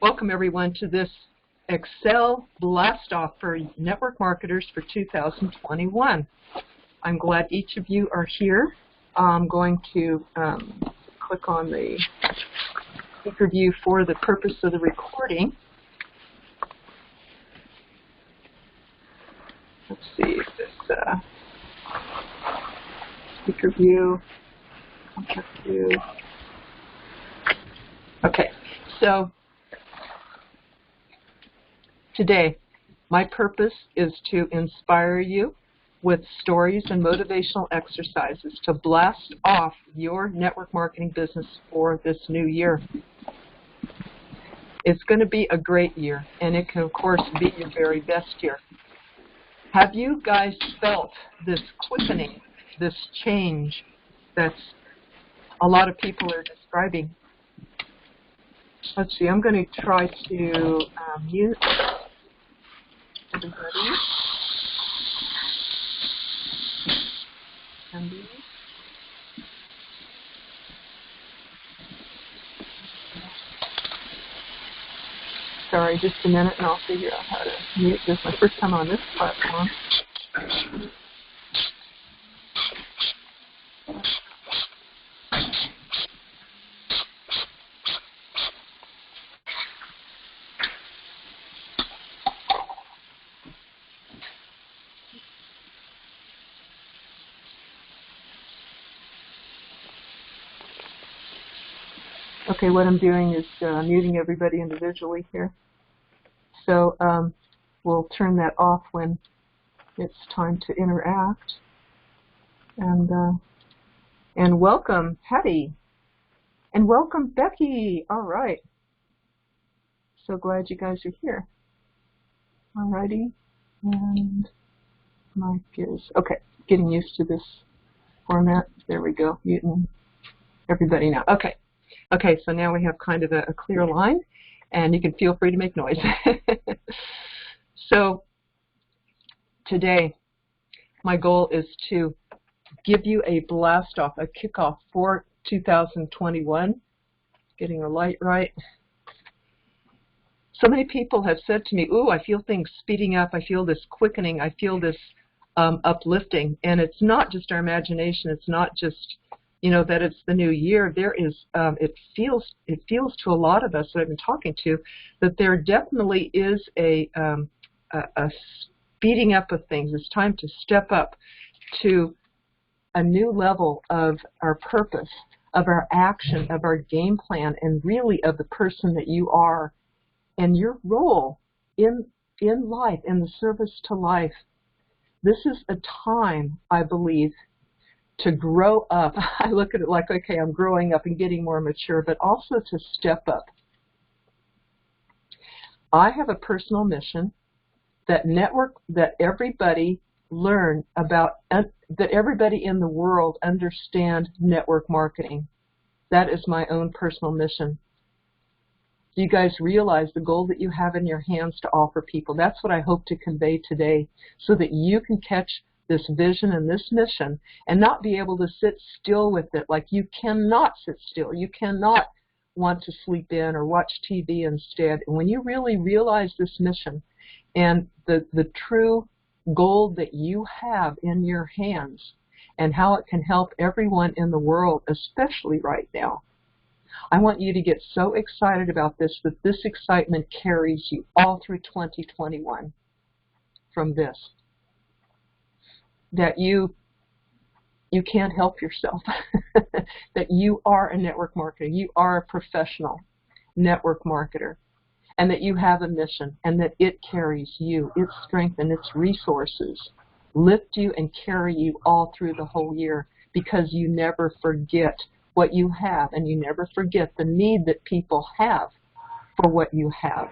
Welcome everyone to this Excel Blastoff for network marketers for 2021. I'm glad each of you are here. I'm going to click on the speaker view for the purpose of the recording. Let's see if this speaker view, contact view. Okay, so today my purpose is to inspire you with stories and motivational exercises to blast off your network marketing business for this new year. It's going to be a great year, and it can, of course, be your very best year. Have you guys felt this quickening, this change that a lot of people are describing? Let's see, I'm going to try to mute everybody. Sorry, just a minute and I'll figure out how to mute this. My first time on this platform. Okay, what I'm doing is muting everybody individually here. So we'll turn that off when it's time to interact. And welcome, Patty. And welcome, Becky. All right. So glad you guys are here. All righty. And Mike is, okay, getting used to this format. There we go, muting everybody now. Okay. Okay, so now we have kind of a clear line, and you can feel free to make noise. So today, my goal is to give you a blast-off, a kickoff for 2021. Getting the light right. So many people have said to me, ooh, I feel things speeding up. I feel this quickening. I feel this uplifting. And it's not just our imagination. It's not just that it's the new year. There is, it feels to a lot of us that I've been talking to that there definitely is a speeding up of things. It's time to step up to a new level of our purpose, of our action, of our game plan, and really of the person that you are and your role in life, in the service to life. This is a time, I believe, to grow up. I look at it like, okay, I'm growing up and getting more mature, but also to step up. I have a personal mission that everybody learn about, that everybody in the world understand network marketing. That is my own personal mission. You guys realize the gold that you have in your hands to offer people. That's what I hope to convey today, so that you can catch this vision and this mission and not be able to sit still with it. Like, you cannot sit still. You cannot want to sleep in or watch TV instead. And when you really realize this mission and the true gold that you have in your hands and how it can help everyone in the world, especially right now, I want you to get so excited about this that this excitement carries you all through 2021 from this. That you can't help yourself, that you are a network marketer, you are a professional network marketer, and that you have a mission, and that it carries you, its strength and its resources lift you and carry you all through the whole year, because you never forget what you have, and you never forget the need that people have for what you have.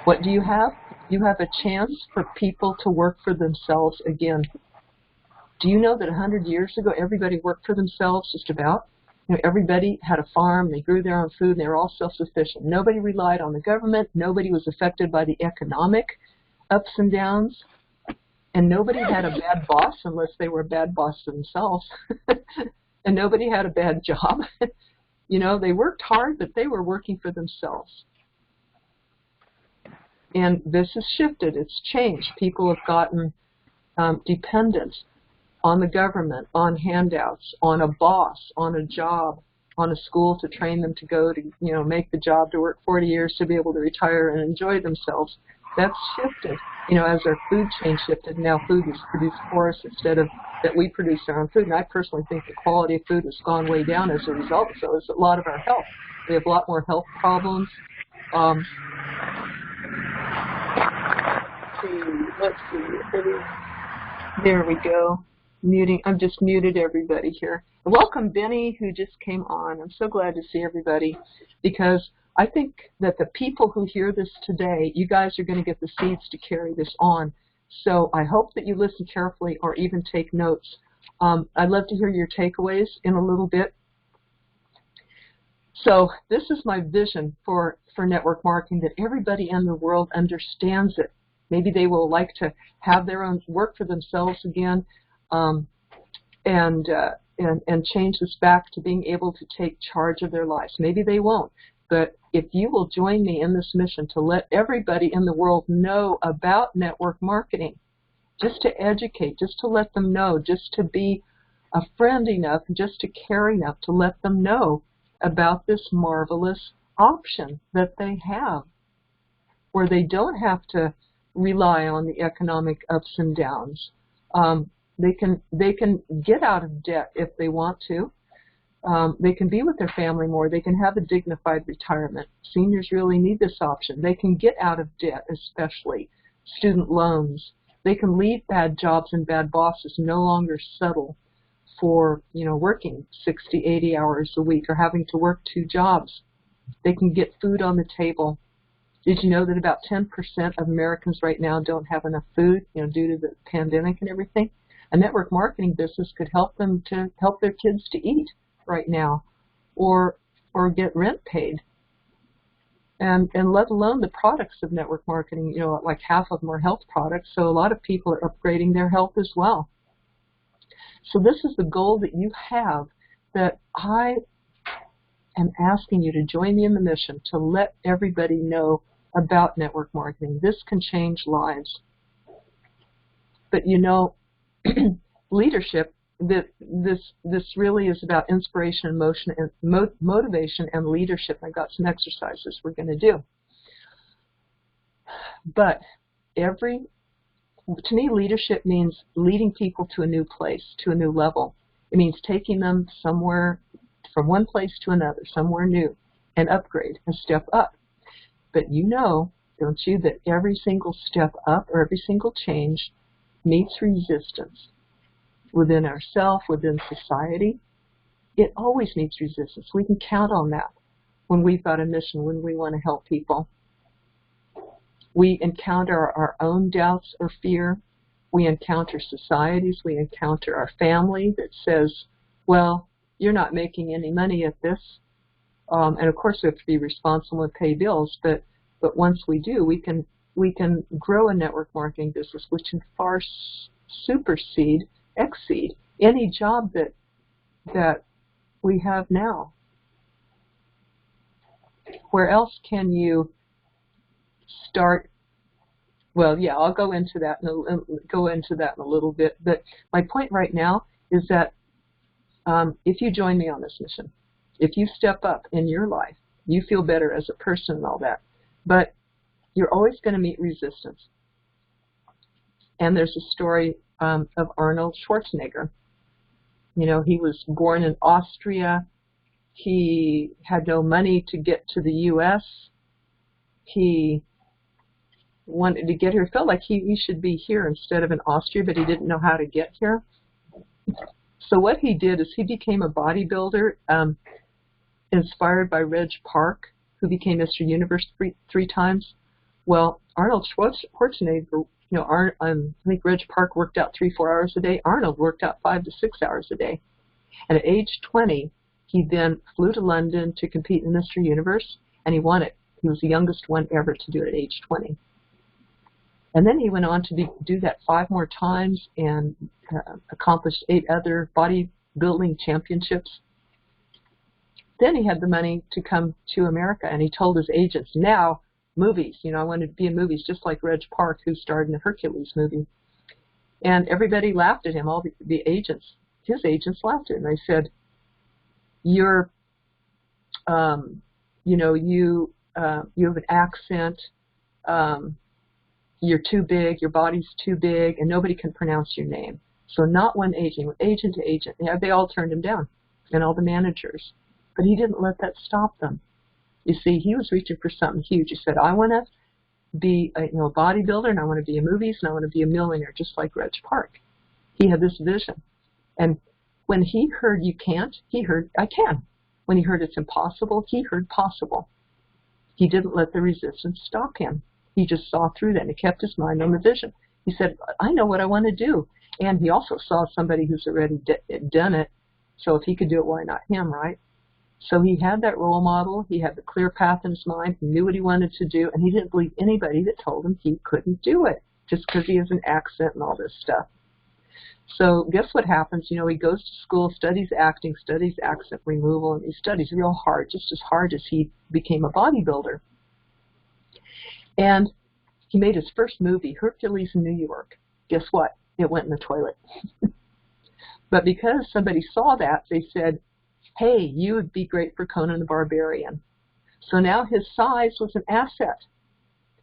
What do you have? You have a chance for people to work for themselves again. Do you know that 100 years ago, everybody worked for themselves, just about? Everybody had a farm, they grew their own food, and they were all self-sufficient. Nobody relied on the government, nobody was affected by the economic ups and downs, and nobody had a bad boss unless they were a bad boss themselves, and nobody had a bad job. You know, they worked hard, but they were working for themselves. And this has shifted. It's changed. People have gotten dependent on the government, on handouts, on a boss, on a job, on a school to train them to go to, you know, make the job to work 40 years to be able to retire and enjoy themselves. That's shifted. You know, as our food chain shifted, now food is produced for us instead of that we produce our own food. And I personally think the quality of food has gone way down as a result. So it's a lot of our health. We have a lot more health problems. Let's see. There we go. Muting. I've just muted everybody here. Welcome, Benny, who just came on. I'm so glad to see everybody because I think that the people who hear this today, you guys are going to get the seeds to carry this on. So I hope that you listen carefully or even take notes. I'd love to hear your takeaways in a little bit. So this is my vision for network marketing, that everybody in the world understands it. Maybe they will like to have their own work for themselves again, and change this back to being able to take charge of their lives. Maybe they won't, but if you will join me in this mission to let everybody in the world know about network marketing, just to educate, just to let them know, just to be a friend enough, just to care enough to let them know about this marvelous option that they have, where they don't have to rely on the economic ups and downs. They can get out of debt if they want to. They can be with their family more. They can have a dignified retirement. Seniors really need this option. They can get out of debt, especially student loans. They can leave bad jobs and bad bosses, no longer settle for, you know, working 60, 80 hours a week or having to work 2 jobs. They can get food on the table. Did you know that about 10% of Americans right now don't have enough food, you know, due to the pandemic and everything? A network marketing business could help them to help their kids to eat right now, or get rent paid. And let alone the products of network marketing, you know, like half of them are health products, so a lot of people are upgrading their health as well. So this is the goal that you have, that I am asking you to join me in the mission to let everybody know about network marketing. This can change lives. But you know, leadership, this really is about inspiration, emotion, and motivation and leadership. I got some exercises we're going to do. But to me, leadership means leading people to a new place, to a new level. It means taking them somewhere, from one place to another, somewhere new, and upgrade and step up. But you know, don't you, that every single step up or every single change meets resistance within ourselves, within society. It always meets resistance. We can count on that when we've got a mission, when we want to help people. We encounter our own doubts or fear. We encounter societies. We encounter our family that says, well, you're not making any money at this. And of course we have to be responsible and pay bills, but once we do, we can grow a network marketing business which can far exceed any job that we have now. Where else can you start? Well, yeah, I'll go into that in a little bit. But my point right now is that if you join me on this mission, if you step up in your life, you feel better as a person and all that. But you're always going to meet resistance. And there's a story of Arnold Schwarzenegger. You know, he was born in Austria. He had no money to get to the U.S. He wanted to get here. Felt like he should be here instead of in Austria, but he didn't know how to get here. So what he did is he became a bodybuilder, inspired by Reg Park, who became Mr. Universe three times. Well, Arnold Schwarzenegger, you know, I think Reg Park worked out 3-4 hours a day. Arnold worked out 5 to 6 hours a day. And at age 20, he then flew to London to compete in Mr. Universe, and he won it. He was the youngest one ever to do it at age 20. And then he went on to do that 5 more times and accomplished 8 other bodybuilding championships. then he had the money to come to America, and he told his agents, now, movies, you know, I wanted to be in movies, just like Reg Park, who starred in the Hercules movie. And everybody laughed at him, all the agents. His agents laughed at him. They said, you're, you know, you have an accent, you're too big, your body's too big, and nobody can pronounce your name. So not one agent, agent to agent. Yeah, they all turned him down, and all the managers. But he didn't let that stop them. You see, he was reaching for something huge. He said, I want to be a bodybuilder, and I want to be in movies, and I want to be a millionaire, just like Reg Park. He had this vision. And when he heard you can't, he heard I can. When he heard it's impossible, he heard possible. He didn't let the resistance stop him. He just saw through that, and he kept his mind on the vision. He said, I know what I want to do. And he also saw somebody who's already done it, so if he could do it, why not him, right? So he had that role model. He had the clear path in his mind. He knew what he wanted to do, and he didn't believe anybody that told him he couldn't do it, just because he has an accent and all this stuff. So guess what happens? You know, he goes to school, studies acting, studies accent removal, and he studies real hard, just as hard as he became a bodybuilder. And he made his first movie, Hercules in New York. Guess what? It went in the toilet. But because somebody saw that, they said, hey, you would be great for Conan the Barbarian. So now his size was an asset.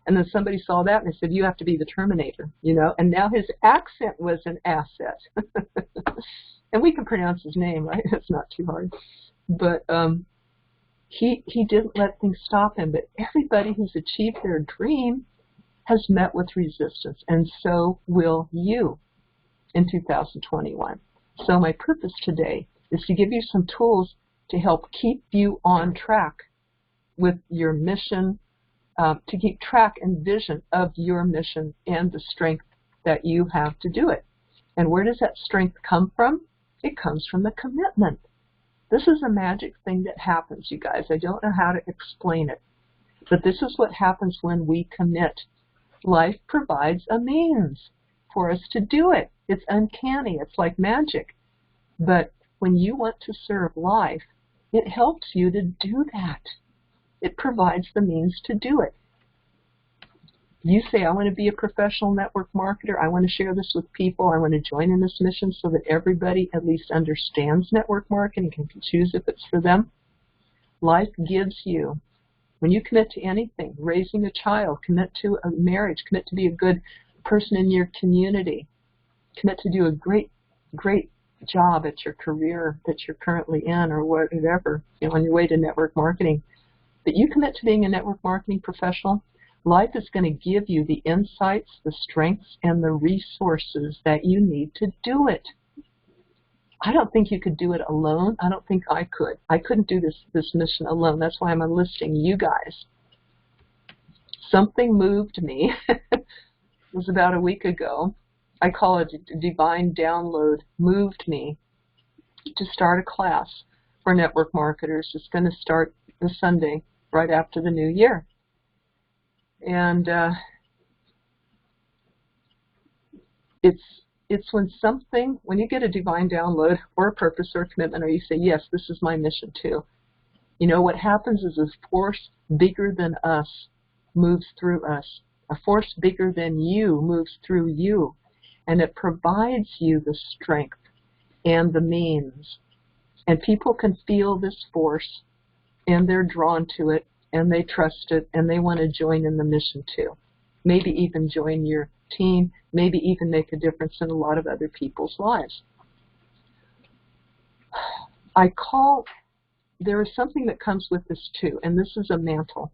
And then somebody saw that and they said, you have to be the Terminator, you know. And now his accent was an asset. And we can pronounce his name, right? That's not too hard. But he didn't let things stop him. But everybody who's achieved their dream has met with resistance, and so will you in 2021. So my purpose today is to give you some tools to help keep you on track with your mission, to keep track and vision of your mission and the strength that you have to do it. And where does that strength come from? It comes from the commitment. This is a magic thing that happens, you guys. I don't know how to explain it, but this is what happens when we commit. Life provides a means for us to do it. It's uncanny. It's like magic. But when you want to serve life, it helps you to do that. It provides the means to do it. You say, I want to be a professional network marketer. I want to share this with people. I want to join in this mission so that everybody at least understands network marketing and can choose if it's for them. Life gives you. When you commit to anything, raising a child, commit to a marriage, commit to be a good person in your community, commit to do a great job at your career that you're currently in or whatever, you know, on your way to network marketing, that you commit to being a network marketing professional, life is going to give you the insights, the strengths, and the resources that you need to do it. I don't think you could do it alone. I don't think I could. I couldn't do this mission alone. That's why I'm enlisting you guys. Something moved me. It was about a week ago. I call it a divine download. Moved me to start a class for network marketers. It's going to start this Sunday, right after the new year. And it's when you get a divine download or a purpose or a commitment, or you say, yes, this is my mission too. You know, what happens is a force bigger than us moves through us. A force bigger than you moves through you. And it provides you the strength and the means. And people can feel this force, and they're drawn to it, and they trust it, and they want to join in the mission too. Maybe even join your team, maybe even make a difference in a lot of other people's lives. There is something that comes with this too, and this is a mantle.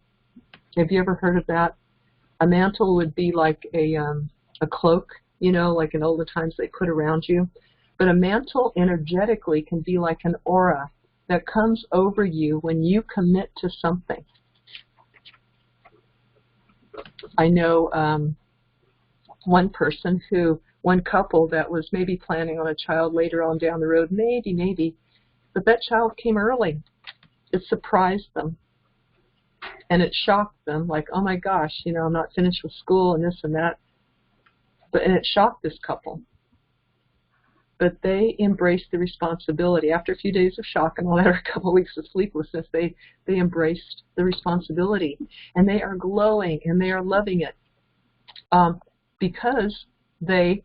Have you ever heard of that? A mantle would be like a cloak, you know, like in olden times they put around you. But a mantle energetically can be like an aura that comes over you when you commit to something. I know one couple that was maybe planning on a child later on down the road, maybe, but that child came early. It surprised them, and it shocked them, like, oh my gosh, you know, I'm not finished with school and this and that. And it shocked this couple. but they embraced the responsibility. After a few days of shock and after a couple of weeks of sleeplessness, they embraced the responsibility, and they are glowing and they are loving it because they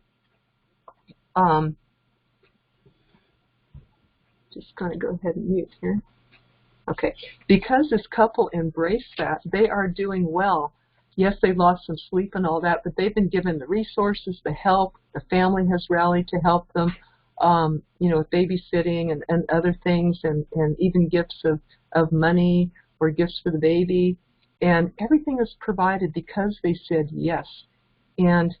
just going to go ahead and mute here. Okay, because this couple embraced that, they are doing well. Yes, they lost some sleep and all that, but they've been given the resources, the help. The family has rallied to help them, with babysitting and other things, and even gifts of money or gifts for the baby. And everything is provided because they said yes. And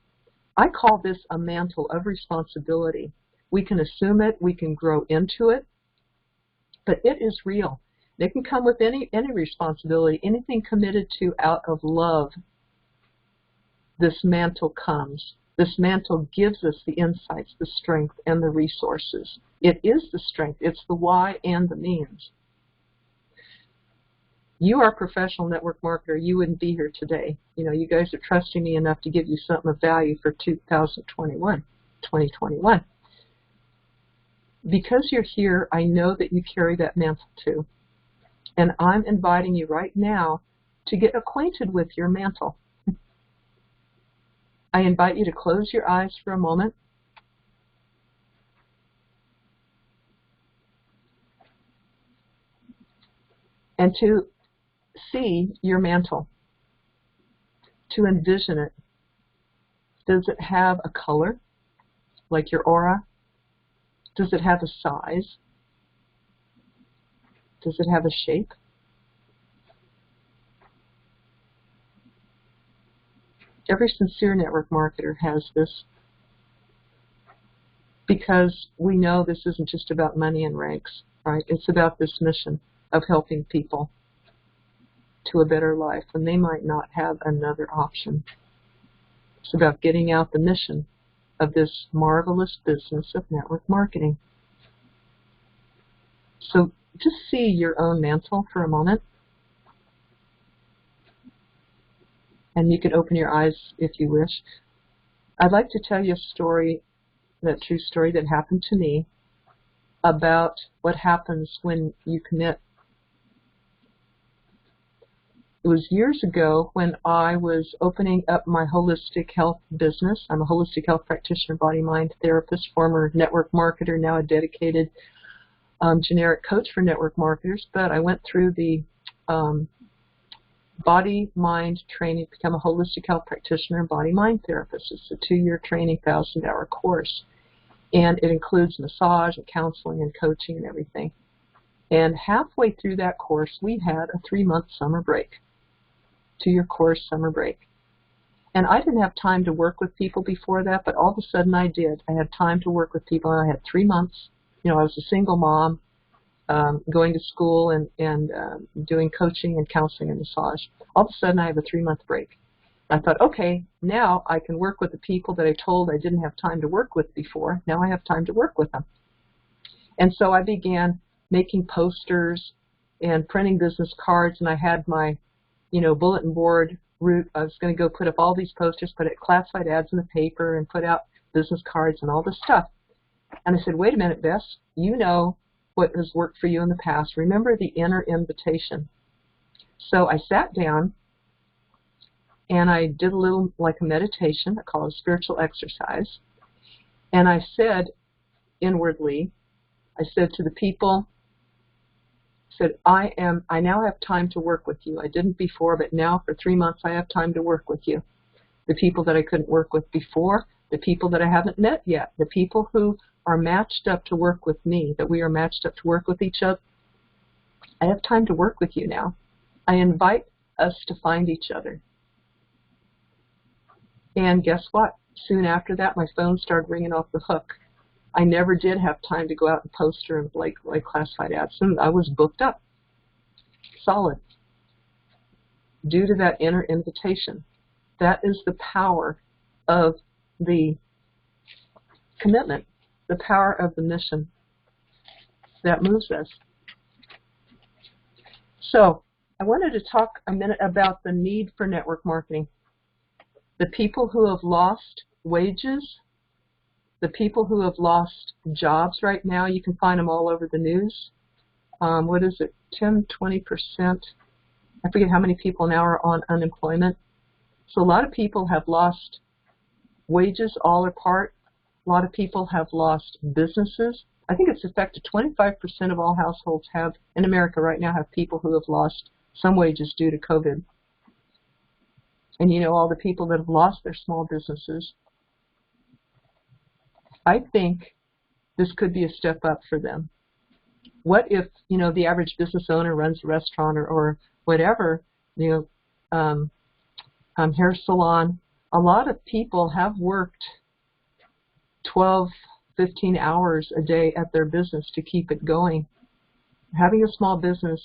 I call this a mantle of responsibility. We can assume it, we can grow into it, but it is real. It can come with any responsibility, anything committed to out of love. This mantle comes. This mantle gives us the insights, the strength, and the resources. It is the strength. It's the why and the means. You are a professional network marketer. You wouldn't be here today. You guys are trusting me enough to give you something of value for 2021. Because you're here, I know that you carry that mantle too. And I'm inviting you right now to get acquainted with your mantle. I invite you to close your eyes for a moment. And to see your mantle, to envision it. Does it have a color, like your aura? Does it have a size? Does it have a shape? Every sincere network marketer has this, because we know this isn't just about money and ranks, right? It's about this mission of helping people to a better life when they might not have another option. It's about getting out the mission of this marvelous business of network marketing. So just see your own mantle for a moment. And you can open your eyes if you wish. I'd like to tell you a story, that true story that happened to me, about what happens when you commit. It was years ago when I was opening up my holistic health business. I'm a holistic health practitioner, body-mind therapist, former network marketer, now a dedicated generic coach for network marketers. But I went through the body-mind training to become a holistic health practitioner and body-mind therapist. It's a 2-year training, 1,000-hour course. And it includes massage and counseling and coaching and everything. And halfway through that course, we had a 3-month summer break. 2-year course, summer break. And I didn't have time to work with people before that, but all of a sudden I did. I had time to work with people. I had 3 months. I was a single mom, going to school and doing coaching and counseling and massage. All of a sudden I have a 3-month break. I thought, okay, now I can work with the people that I told I didn't have time to work with before. Now I have time to work with them. And so I began making posters and printing business cards, and I had my bulletin board route. I was going to go put up all these posters, put classified ads in the paper, and put out business cards and all this stuff. And I said, wait a minute, Bess, you know what has worked for you in the past. Remember the inner invitation. So I sat down and I did a little like a meditation. I call it a spiritual exercise. And I said inwardly, I said to the people, I now have time to work with you. I didn't before, but now for 3 months I have time to work with you. The people that I couldn't work with before, the people that I haven't met yet, the people who are matched up to work with me, that we are matched up to work with each other. I have time to work with you now. I invite us to find each other. And guess what? Soon after that, my phone started ringing off the hook. I never did have time to go out and poster and like classified ads. And I was booked up, solid, due to that inner invitation. That is the power of the commitment, the power of the mission that moves us. So I wanted to talk a minute about the need for network marketing. The people who have lost wages the people who have lost jobs right now, you can find them all over the news. What is it, 10, 20%? I forget how many people now are on unemployment. So a lot of people have lost wages all or part. A lot of people have lost businesses. I think it's affected 25% of all households have in America right now have people who have lost some wages due to COVID. And you know, all the people that have lost their small businesses, I think this could be a step up for them. What if, you know, the average business owner runs a restaurant or whatever, you know, hair salon, a lot of people have worked 12, 15 hours a day at their business to keep it going. Having a small business,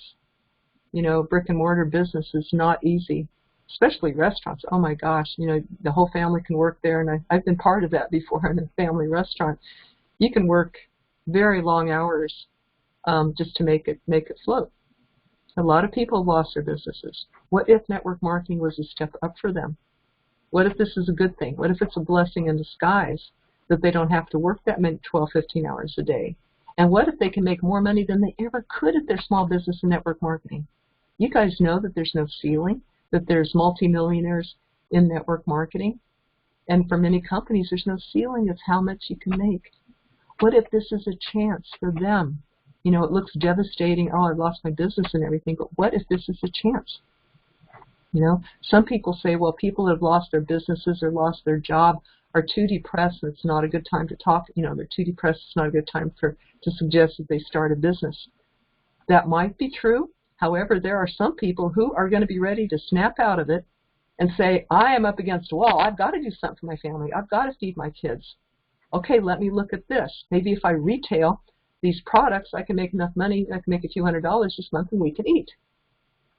you know, brick and mortar business is not easy, especially restaurants. Oh my gosh, you know, the whole family can work there, and I've been part of that before in a family restaurant. You can work very long hours just to make it float. A lot of people have lost their businesses. What if network marketing was a step up for them? What if this is a good thing? What if it's a blessing in disguise that they don't have to work that many 12, 15 hours a day? And what if they can make more money than they ever could at their small business in network marketing? You guys know that there's no ceiling, that there's multimillionaires in network marketing. And for many companies, there's no ceiling of how much you can make. What if this is a chance for them? You know, it looks devastating. Oh, I've lost my business and everything. But what if this is a chance? You know, some people say, well, people have lost their businesses or lost their job are too depressed, and it's not a good time to talk. You know, they're too depressed. It's not a good time to suggest that they start a business. That might be true. However, there are some people who are going to be ready to snap out of it and say, I am up against a wall. I've got to do something for my family. I've got to feed my kids. Okay, let me look at this. Maybe if I retail these products, I can make enough money. I can make a few $100s this month, and we can eat.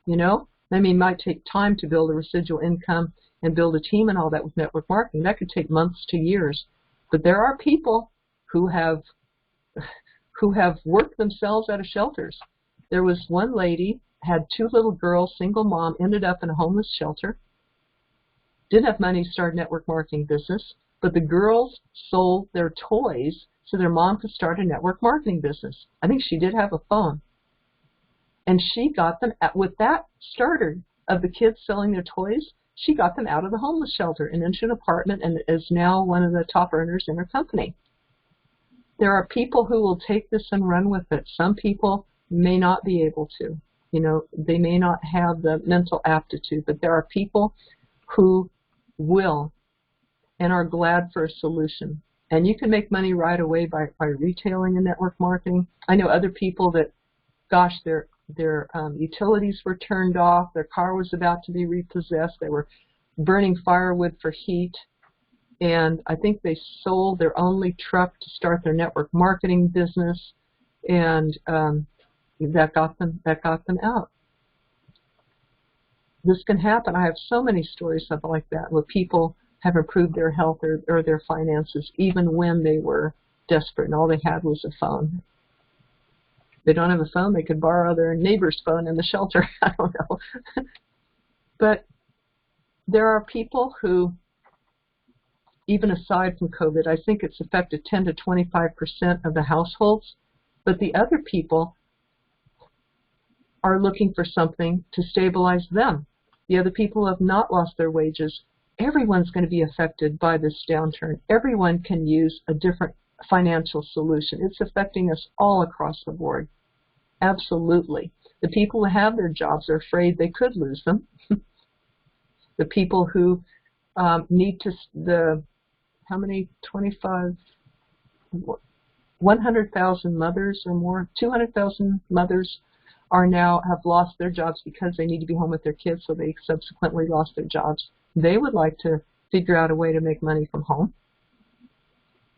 You know, I mean, it might take time to build a residual income and build a team and all that with network marketing. That could take months to years. But there are people who have worked themselves out of shelters. There was one lady, had 2 little girls, single mom, ended up in a homeless shelter, didn't have money to start a network marketing business, but the girls sold their toys so their mom could start a network marketing business. I think she did have a phone. And she got them, with that starter of the kids selling their toys, she got them out of the homeless shelter and into an apartment and is now one of the top earners in her company. There are people who will take this and run with it. Some people may not be able to. You know, they may not have the mental aptitude, but there are people who will and are glad for a solution. And you can make money right away by retailing and network marketing. I know other people that, gosh, their utilities were turned off, their car was about to be repossessed, they were burning firewood for heat, and I think they sold their only truck to start their network marketing business, and that got them out. This can happen. I have so many stories of like that where people have improved their health or their finances even when they were desperate and all they had was a phone. They don't have a phone, they could borrow their neighbor's phone in the shelter. I don't know. But there are people who, even aside from COVID, I think it's affected 10 to 25% of the households. But the other people are looking for something to stabilize them. The other people who have not lost their wages, everyone's going to be affected by this downturn. Everyone can use a different financial solution. It's affecting us all across the board. Absolutely. The people who have their jobs are afraid they could lose them. The people who need to, how many, 100,000 mothers or more, 200,000 mothers have lost their jobs because they need to be home with their kids, so they subsequently lost their jobs. They would like to figure out a way to make money from home.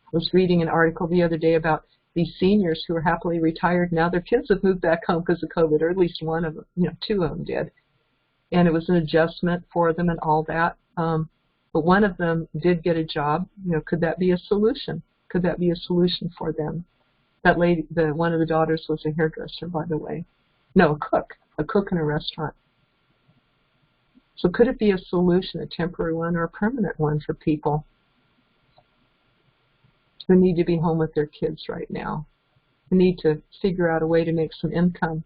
I was reading an article the other day about these seniors who are happily retired. Now their kids have moved back home because of COVID, or at least one of them, 2 of them did. And it was an adjustment for them and all that. But one of them did get a job. Could that be a solution? Could that be a solution for them? That lady, one of the daughters was a hairdresser, by the way. No, a cook in a restaurant. So could it be a solution, a temporary one or a permanent one for people? who need to be home with their kids right now, who need to figure out a way to make some income,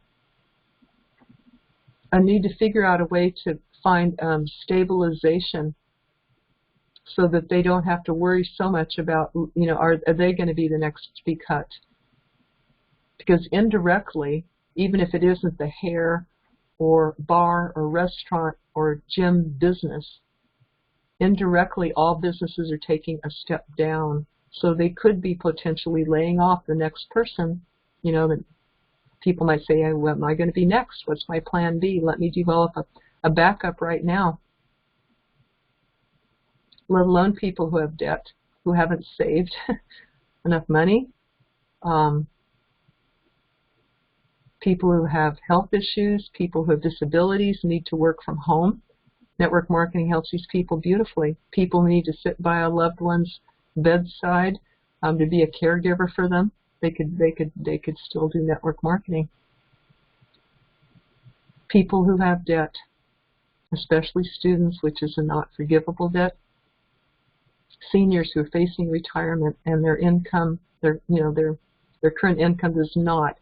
need to figure out a way to find stabilization so that they don't have to worry so much about, you know, are they going to be the next to be cut? Because indirectly, even if it isn't the hair or bar or restaurant or gym business, indirectly all businesses are taking a step down. So they could be potentially laying off the next person. You know, that people might say, hey, what am I going to be next? What's my plan B? Let me develop a backup right now. Let alone people who have debt, who haven't saved enough money, people who have health issues, people who have disabilities, need to work from home. Network marketing helps these people beautifully. People who need to sit by a loved one's bedside to be a caregiver for them. They could still do network marketing. People who have debt, especially students, which is a not forgivable debt. Seniors who are facing retirement and their income, their current income does not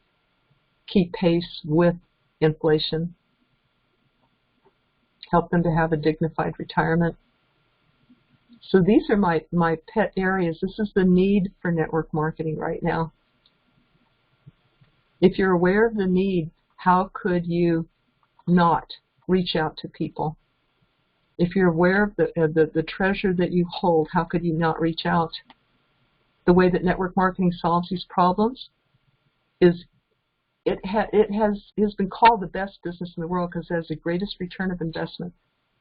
keep pace with inflation. Help them to have a dignified retirement. So these are my pet areas. This is the need for network marketing right now. If you're aware of the need, how could you not reach out to people? If you're aware of the treasure that you hold, how could you not reach out? The way that network marketing solves these problems is it has been called the best business in the world because it has the greatest return of investment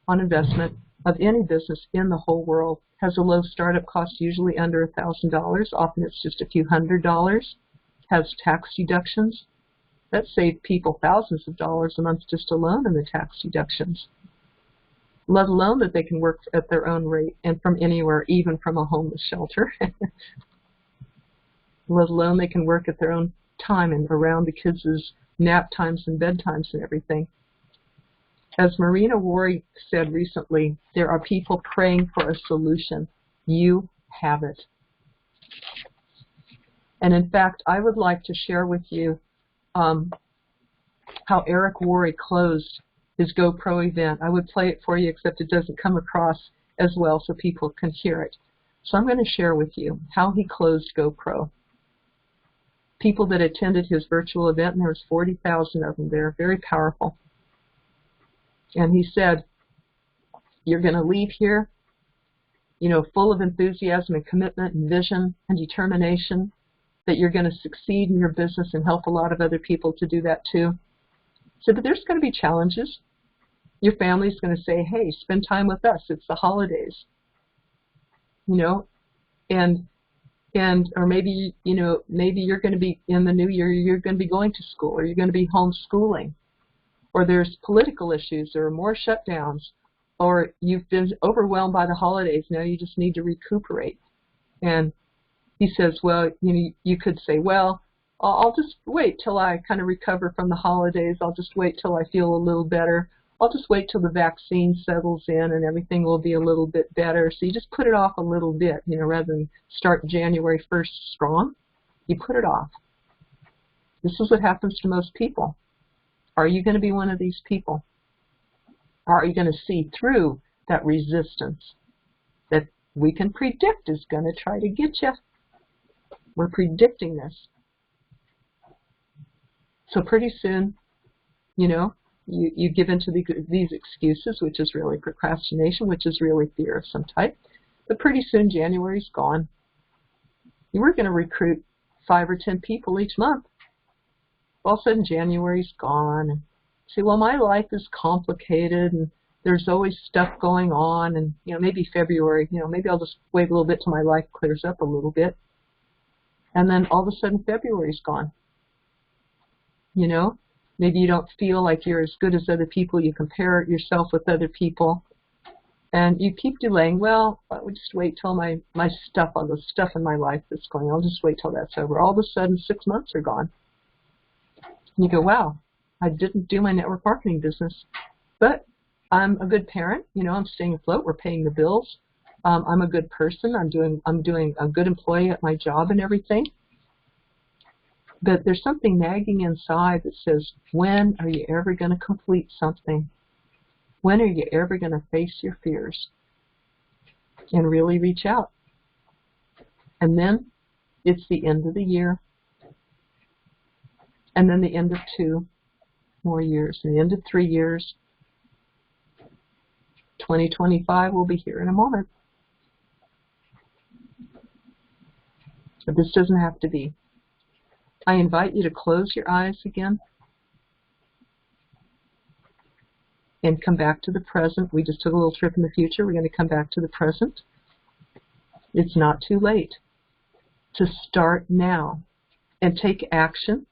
of any business in the whole world. Has a low startup cost, usually under $1,000. Often it's just a few $100s. Has tax deductions. That saved people thousands of dollars a month just alone in the tax deductions. Let alone that they can work at their own rate and from anywhere, even from a homeless shelter. Let alone they can work at their own time and around the kids' nap times and bedtimes and everything. As Marina Wari said recently, there are people praying for a solution. You have it. And in fact, I would like to share with you how Eric Worre closed his GoPro event. I would play it for you, except it doesn't come across as well so people can hear it. So I'm going to share with you how he closed GoPro. People that attended his virtual event, and there was 40,000 of them there, very powerful. And he said, you're going to leave here, you know, full of enthusiasm and commitment and vision and determination that you're going to succeed in your business and help a lot of other people to do that too. He said, but there's going to be challenges. Your family's going to say, hey, spend time with us. It's the holidays. You know, or maybe, you know, maybe you're going to be in the new year, you're going to be going to school, or you're going to be homeschooling, or there's political issues, or more shutdowns, or you've been overwhelmed by the holidays. Now you just need to recuperate. And he says, well, you know, you could say, well, I'll just wait till I kind of recover from the holidays. I'll just wait till I feel a little better. I'll just wait till the vaccine settles in and everything will be a little bit better. So you just put it off a little bit, you know, rather than start January 1st strong, you put it off. This is what happens to most people. Are you going to be one of these people? Are you going to see through that resistance that we can predict is going to try to get you? We're predicting this. So pretty soon, you know, you give into these excuses, which is really procrastination, which is really fear of some type. But pretty soon, January's gone. You were going to recruit 5 or 10 people each month. All of a sudden, January's gone. And say, well, my life is complicated, and there's always stuff going on, and, you know, maybe February, you know, maybe I'll just wait a little bit till my life clears up a little bit. And then all of a sudden, February's gone. You know? Maybe you don't feel like you're as good as other people. You compare yourself with other people. And you keep delaying. Well, I would just wait till my stuff, all the stuff in my life that's going on, I'll just wait till that's over. All of a sudden, 6 months are gone. And you go, wow, I didn't do my network marketing business. But I'm a good parent. You know, I'm staying afloat. We're paying the bills. I'm a good person. I'm doing a good employee at my job and everything. But there's something nagging inside that says, when are you ever going to complete something? When are you ever going to face your fears and really reach out? And then it's the end of the year, and then the end of 2 more years, and the end of 3 years. 2025 will be here in a moment. But this doesn't have to be. I invite you to close your eyes again and come back to the present. We just took a little trip in the future. We're going to come back to the present. It's not too late to start now and take action.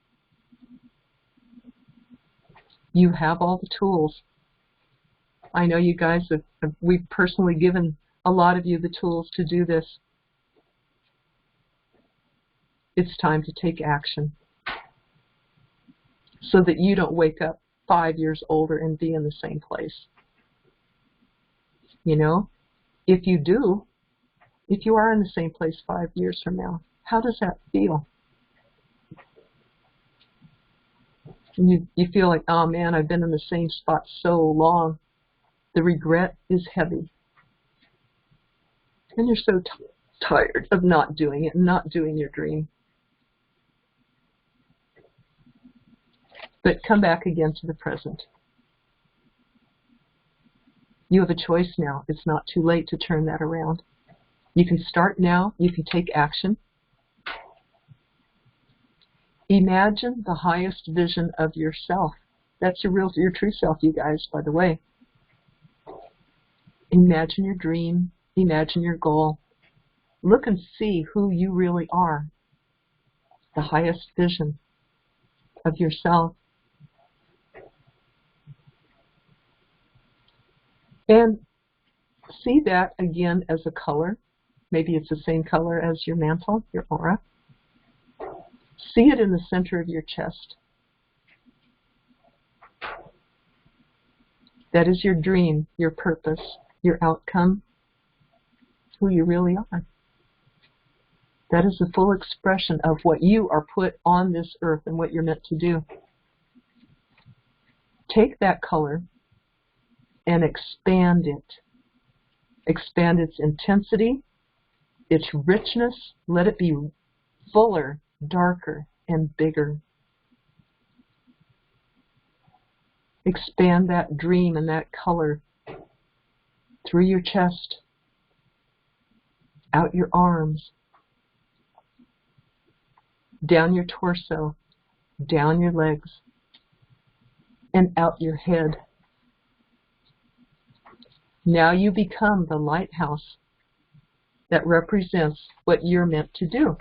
You have all the tools. I know you guys we've personally given a lot of you the tools to do this. It's time to take action so that you don't wake up 5 years older and be in the same place. You know, if you do, if you are in the same place 5 years from now, how does that feel? You feel like, oh man, I've been in the same spot so long. The regret is heavy. And you're so tired of not doing it, not doing your dream. But come back again to the present. You have a choice now. It's not too late to turn that around. You can start now. You can take action. Imagine the highest vision of yourself. That's your true self, you guys, by the way. Imagine your dream. Imagine your goal. Look and see who you really are. The highest vision of yourself. And see that again as a color. Maybe it's the same color as your mantle, your aura. See it in the center of your chest. That is your dream, your purpose, your outcome, who you really are. That is the full expression of what you are put on this earth and what you're meant to do. Take that color and expand it. Expand its intensity, its richness. Let it be fuller, darker, and bigger. Expand that dream and that color through your chest, out your arms, down your torso, down your legs, and out your head. Now you become the lighthouse that represents what you're meant to do.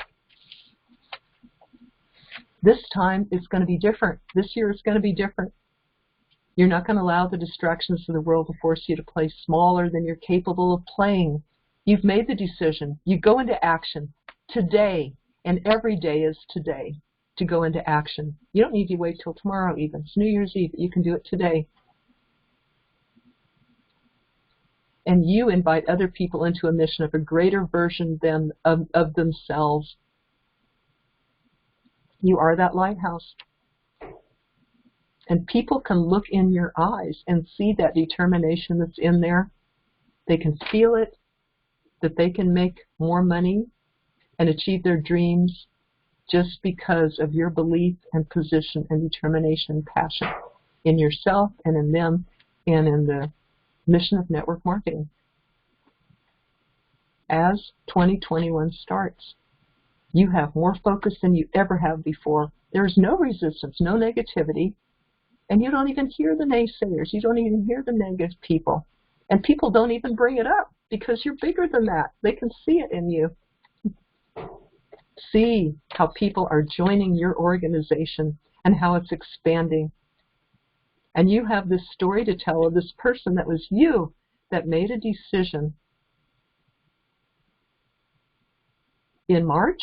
This time it's going to be different. This year it's going to be different. You're not going to allow the distractions of the world to force you to play smaller than you're capable of playing. You've made the decision. You go into action today, and every day is today to go into action. You don't need to wait till tomorrow even. It's New Year's Eve. You can do it today. And you invite other people into a mission of a greater version than of themselves. You are that lighthouse. And people can look in your eyes and see that determination that's in there. They can feel it, that they can make more money and achieve their dreams just because of your belief and position and determination and passion in yourself and in them and in the mission of network marketing. As 2021 starts, you have more focus than you ever have before. There is no resistance, no negativity, and you don't even hear the naysayers. You don't even hear the negative people. And people don't even bring it up because you're bigger than that. They can see it in you. See how people are joining your organization and how it's expanding. And you have this story to tell of this person that was you that made a decision in March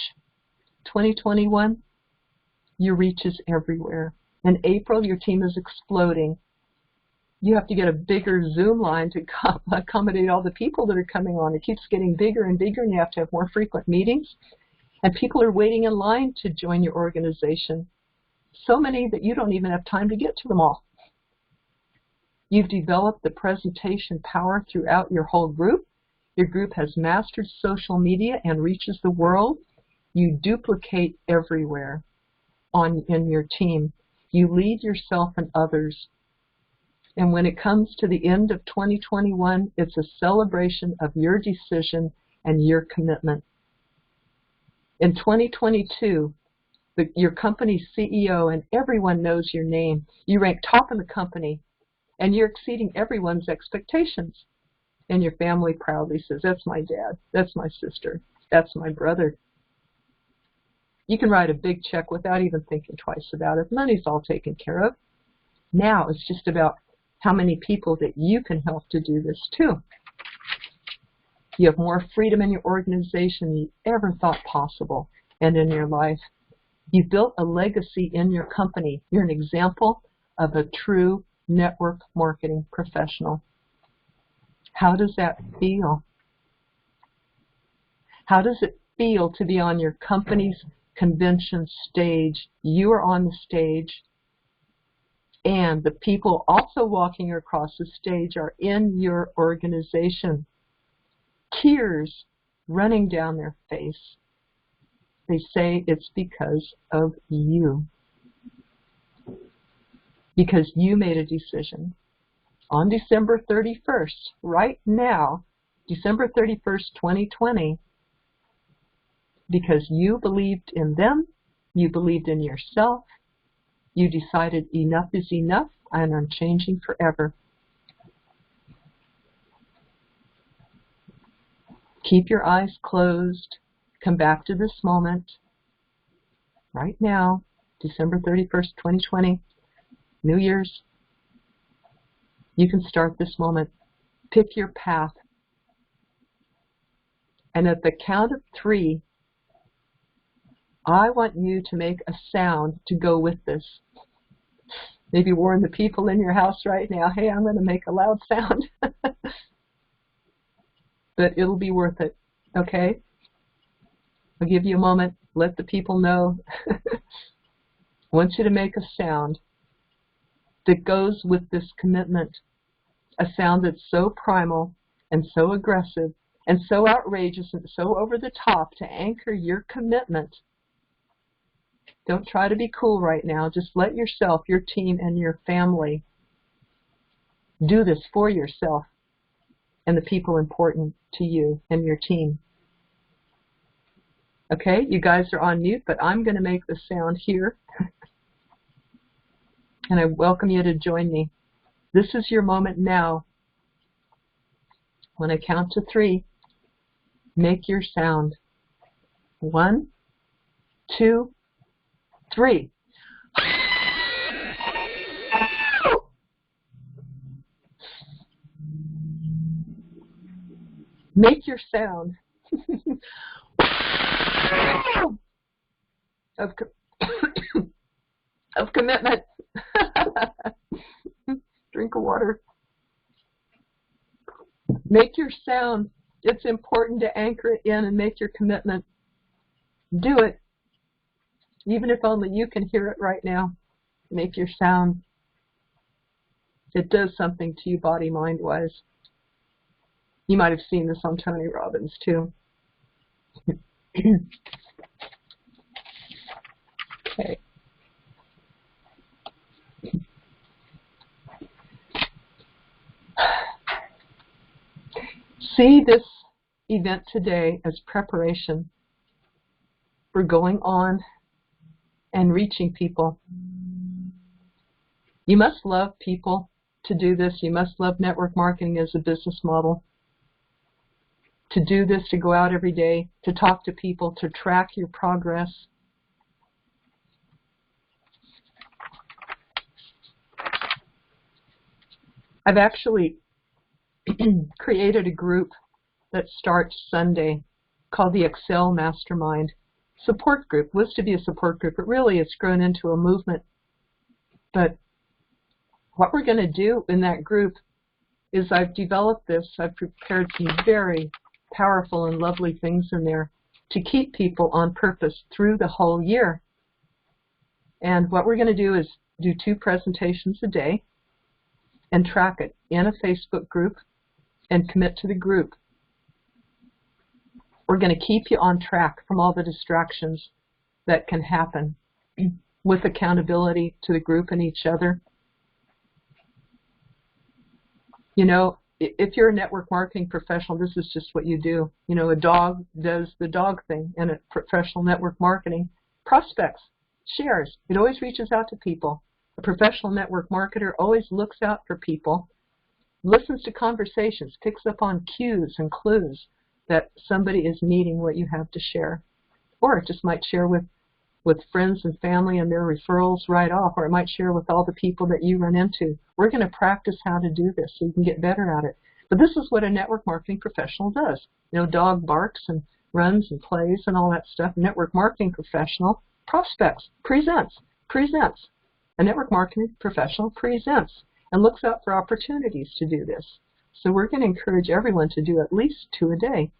2021. Your reach is everywhere. In April, your team is exploding. You have to get a bigger Zoom line to accommodate all the people that are coming on. It keeps getting bigger and bigger, and you have to have more frequent meetings. And people are waiting in line to join your organization. So many that you don't even have time to get to them all. You've developed the presentation power throughout your whole group. Your group has mastered social media and reaches the world. You duplicate everywhere in your team. You lead yourself and others. And when it comes to the end of 2021, it's a celebration of your decision and your commitment. In 2022, your company's CEO and everyone knows your name. You rank top in the company, and you're exceeding everyone's expectations. And your family proudly says, that's my dad, that's my sister, that's my brother. You can write a big check without even thinking twice about it. Money's all taken care of. Now it's just about how many people that you can help to do this too. You have more freedom in your organization than you ever thought possible and in your life. You've built a legacy in your company. You're an example of a true network marketing professional. How does that feel? How does it feel to be on your company's convention stage? You are on the stage, and the people also walking across the stage are in your organization. Tears running down their face. They say it's because of you. Because you made a decision. On December 31st, right now, December 31st, 2020, because you believed in them, you believed in yourself, you decided enough is enough, and I'm changing forever. Keep your eyes closed. Come back to this moment. Right now, December 31st, 2020, New Year's. You can start this moment. Pick your path. And at the count of 3, I want you to make a sound to go with this. Maybe warn the people in your house right now, hey, I'm going to make a loud sound. But it'll be worth it, okay? I'll give you a moment. Let the people know. I want you to make a sound that goes with this commitment, a sound that's so primal and so aggressive and so outrageous and so over the top to anchor your commitment. Don't try to be cool right now. Just let yourself, your team, and your family do this for yourself and the people important to you and your team. Okay, you guys are on mute, but I'm going to make the sound here. And I welcome you to join me. This is your moment now. When I count to 3, make your sound. 1, 2, 3. Make your sound of commitment. Drink of water. Make your sound. It's important to anchor it in and make your commitment. Do it. Even if only you can hear it right now. Make your sound. It does something to you body, mind wise. You might have seen this on Tony Robbins too. Okay. See this event today as preparation for going on and reaching people. You must love people to do this. You must love network marketing as a business model. To do this, to go out every day, to talk to people, to track your progress. I've actually created a group that starts Sunday called the Excel Mastermind support group. It was to be a support group, but really it's grown into a movement. But what we're going to do in that group is I've developed this. I've prepared some very powerful and lovely things in there to keep people on purpose through the whole year. And what we're going to do is do 2 presentations a day and track it in a Facebook group and commit to the group. We're going to keep you on track from all the distractions that can happen with accountability to the group and each other. You know, if you're a network marketing professional, this is just what you do. You know, a dog does the dog thing in a professional network marketing. Prospects, shares, it always reaches out to people. A professional network marketer always looks out for people, listens to conversations, picks up on cues and clues that somebody is needing what you have to share. Or it just might share with friends and family and their referrals right off, or it might share with all the people that you run into. We're going to practice how to do this so you can get better at it. But this is what a network marketing professional does. You know, dog barks and runs and plays and all that stuff. Network marketing professional prospects, presents. A network marketing professional presents and looks out for opportunities to do this. So we're going to encourage everyone to do at least 2 a day,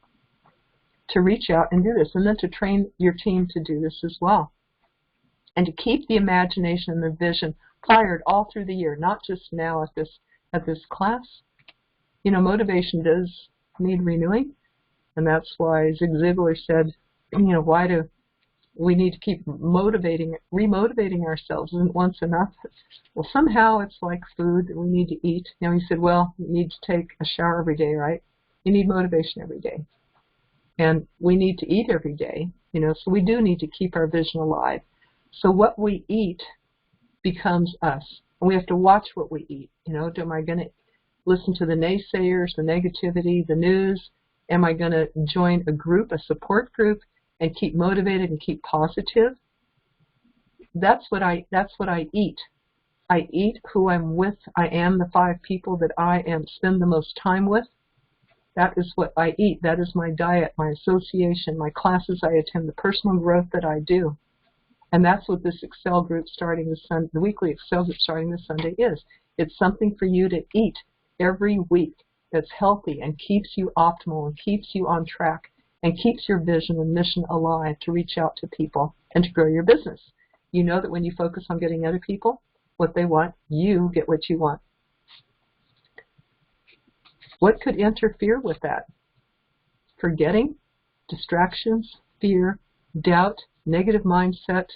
to reach out and do this, and then to train your team to do this as well. And to keep the imagination and the vision fired all through the year, not just now at this class. You know, motivation does need renewing, and that's why Zig Ziglar said, you know, why do we need to keep remotivating ourselves? Isn't once enough? Well, somehow it's like food that we need to eat. You know, he said, well, you need to take a shower every day, right? You need motivation every day. And we need to eat every day, you know, so we do need to keep our vision alive. So what we eat becomes us. And we have to watch what we eat. You know, am I going to listen to the naysayers, the negativity, the news? Am I going to join a group, a support group, and keep motivated and keep positive? That's what I eat. I eat who I'm with. I am the 5 people that I spend the most time with. That is what I eat. That is my diet, my association, my classes I attend, the personal growth that I do. And that's what this Excel group starting this Sunday, the weekly Excel group starting this Sunday is. It's something for you to eat every week that's healthy and keeps you optimal and keeps you on track and keeps your vision and mission alive to reach out to people and to grow your business. You know that when you focus on getting other people what they want, you get what you want. What could interfere with that? Forgetting, distractions, fear, doubt, negative mindset,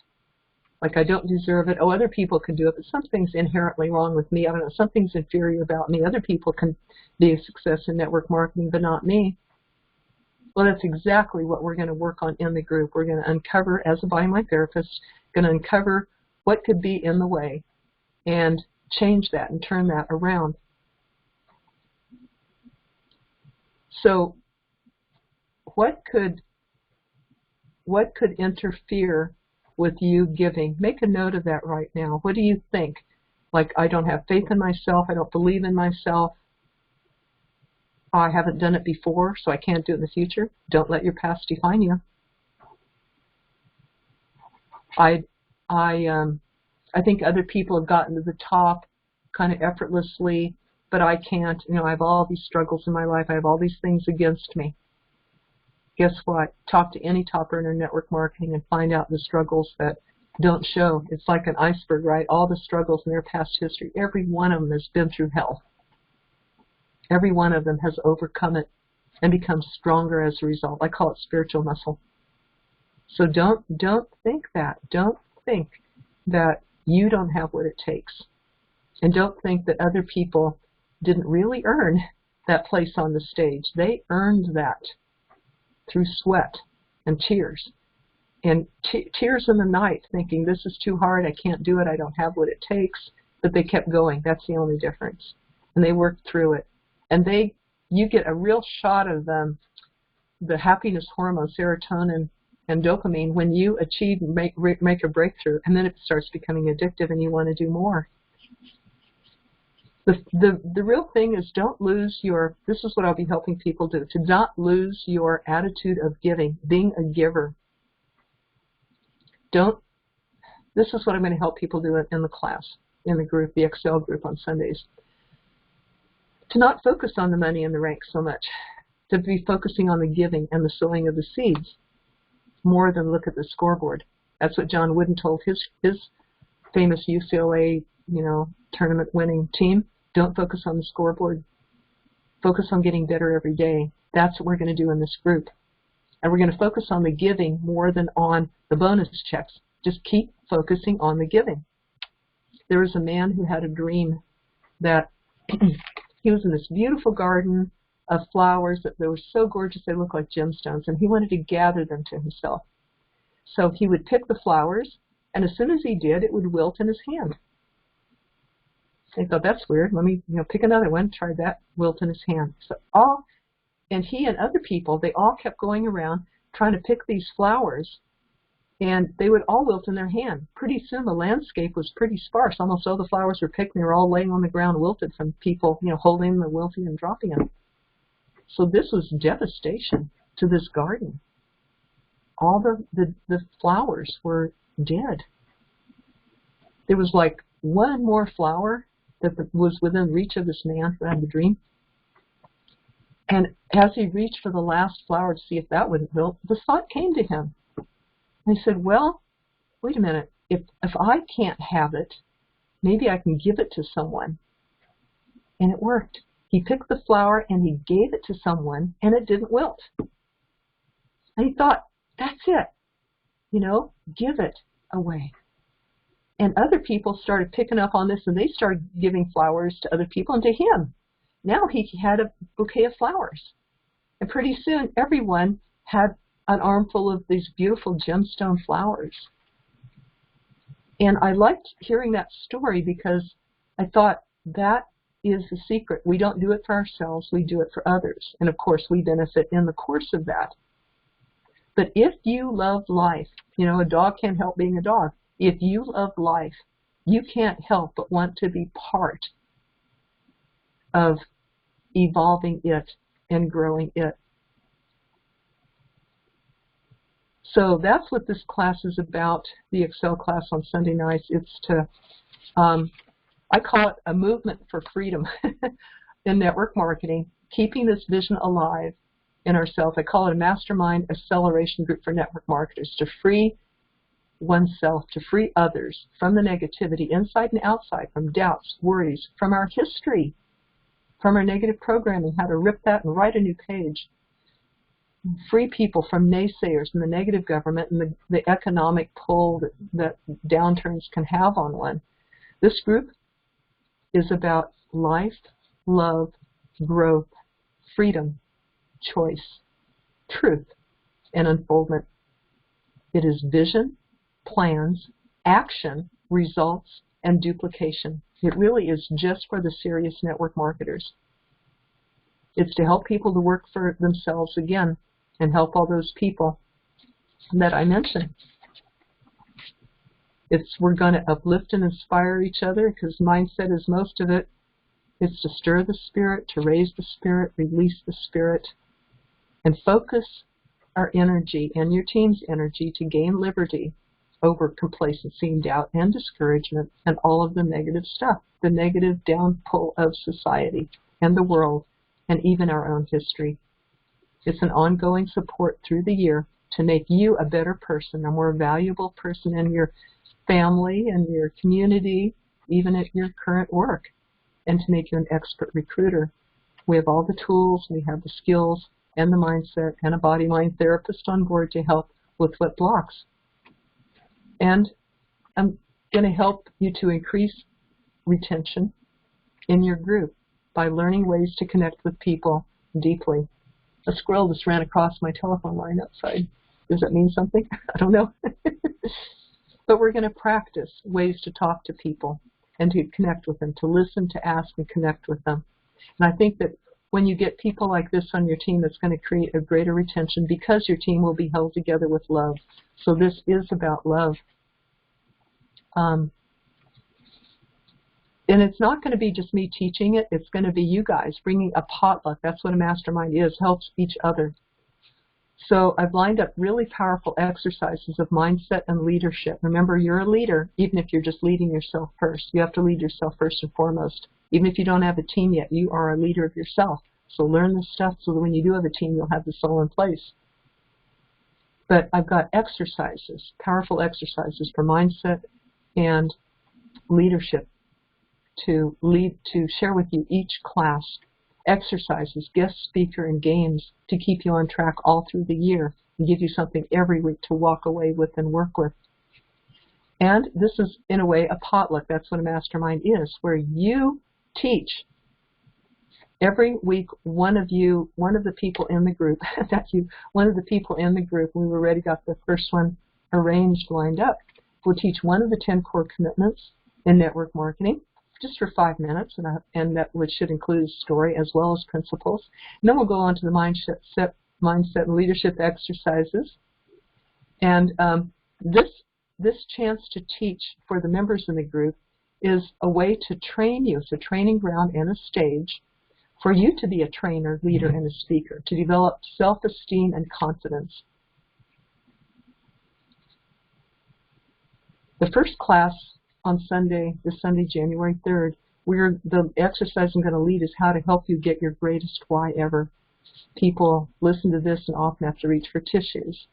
like I don't deserve it. Oh, other people can do it, but something's inherently wrong with me. I don't know, something's inferior about me. Other people can be a success in network marketing, but not me. Well, that's exactly what we're going to work on in the group. We're going to uncover, as a body-mind therapist, going to uncover what could be in the way and change that and turn that around. So what could interfere with you giving? Make a note of that right now. What do you think? Like, I don't have faith in myself. I don't believe in myself. I haven't done it before, so I can't do it in the future. Don't let your past define you. I think other people have gotten to the top kind of effortlessly, but I can't. You know, I have all these struggles in my life. I have all these things against me. Guess what? Talk to any top earner in network marketing and find out the struggles that don't show. It's like an iceberg, right? All the struggles in their past history, every one of them has been through hell. Every one of them has overcome it and become stronger as a result. I call it spiritual muscle. So don't think that. Don't think that you don't have what it takes. And don't think that other people didn't really earn that place on the stage. They earned that through sweat and tears. And tears in the night, thinking this is too hard, I can't do it, I don't have what it takes. But they kept going. That's the only difference. And they worked through it. And you get a real shot of the happiness hormone, serotonin and dopamine, when you achieve, make a breakthrough, and then it starts becoming addictive and you want to do more. The real thing is, don't lose this is what I'll be helping people do, to not lose your attitude of giving, being a giver. This is what I'm going to help people do in the class, in the group, the Excel group on Sundays, to not focus on the money and the rank so much, to be focusing on the giving and the sowing of the seeds more than look at the scoreboard. That's what John Wooden told his famous UCLA, tournament winning team. Don't focus on the scoreboard. Focus on getting better every day. That's what we're going to do in this group. And we're going to focus on the giving more than on the bonus checks. Just keep focusing on the giving. There was a man who had a dream that he was in this beautiful garden of flowers that were so gorgeous they looked like gemstones, and he wanted to gather them to himself. So he would pick the flowers, and as soon as he did, it would wilt in his hand. He thought, that's weird. Let me pick another one. Try that. Wilt in his hand. And he and other people, they all kept going around trying to pick these flowers, and they would all wilt in their hand. Pretty soon the landscape was pretty sparse. Almost all the flowers were picked, and they were all laying on the ground wilted from people holding them, wilting and dropping them. So this was devastation to this garden. All the flowers were dead. There was like one more flower that was within reach of this man who had the dream. And as he reached for the last flower to see if that wouldn't wilt, the thought came to him. And he said, well, wait a minute. If I can't have it, maybe I can give it to someone. And it worked. He picked the flower and he gave it to someone, and it didn't wilt. And he thought, that's it. Give it away. And other people started picking up on this, and they started giving flowers to other people and to him. Now he had a bouquet of flowers. And pretty soon, everyone had an armful of these beautiful gemstone flowers. And I liked hearing that story because I thought that is the secret. We don't do it for ourselves, we do it for others. And of course, we benefit in the course of that. But if you love life, a dog can't help being a dog. If you love life, you can't help but want to be part of evolving it and growing it. So that's what this class is about, the Excel class on Sunday nights. It's to, I call it a movement for freedom in network marketing, keeping this vision alive in ourselves. I call it a Mastermind acceleration group for network marketers, to free oneself, to free others from the negativity inside and outside, from doubts, worries, from our history, from our negative programming, how to rip that and write a new page. Free people from naysayers and the negative government and the economic pull that downturns can have on one. This group is about life, love, growth, freedom, choice, truth, and unfoldment. It is vision, plans, action, results, and duplication. It really is just for the serious network marketers. It's to help people to work for themselves again and help all those people that I mentioned. We're going to uplift and inspire each other, because mindset is most of it. It's to stir the spirit, to raise the spirit, release the spirit, and focus our energy and your team's energy to gain liberty over complacency and doubt and discouragement and all of the negative stuff, the negative downpull of society and the world and even our own history. It's an ongoing support through the year to make you a better person, a more valuable person in your family and your community, even at your current work, and to make you an expert recruiter. We have all the tools, we have the skills and the mindset, and a body-mind therapist on board to help with what blocks. And I'm going to help you to increase retention in your group by learning ways to connect with people deeply. A squirrel just ran across my telephone line outside. Does that mean something? I don't know. But we're going to practice ways to talk to people and to connect with them, to listen, to ask, and connect with them. And I think that when you get people like this on your team, it's going to create a greater retention because your team will be held together with love. So this is about love. And it's not going to be just me teaching it. It's going to be you guys bringing a potluck. That's what a mastermind is, helps each other. So I've lined up really powerful exercises of mindset and leadership. Remember, you're a leader, even if you're just leading yourself first. You have to lead yourself first and foremost. Even if you don't have a team yet, you are a leader of yourself. So learn this stuff so that when you do have a team, you'll have this all in place. But I've got exercises, powerful exercises for mindset and leadership to share with you each class. Exercises, guest speaker, and games to keep you on track all through the year and give you something every week to walk away with and work with. And this is, in a way, a potluck. That's what a mastermind is, where you teach. Every week, one of the people in the group, one of the people in the group, we already got the first one arranged, lined up, will teach one of the 10 core commitments in network marketing, just for 5 minutes, and that should include a story as well as principles. And then we'll go on to the mindset and leadership exercises. And this chance to teach for the members in the group is a way to train you. It's a training ground and a stage for you to be a trainer, leader, and a speaker, to develop self-esteem and confidence. The first class on this Sunday, January 3rd, the exercise I'm going to lead is how to help you get your greatest why ever. People listen to this and often have to reach for tissues.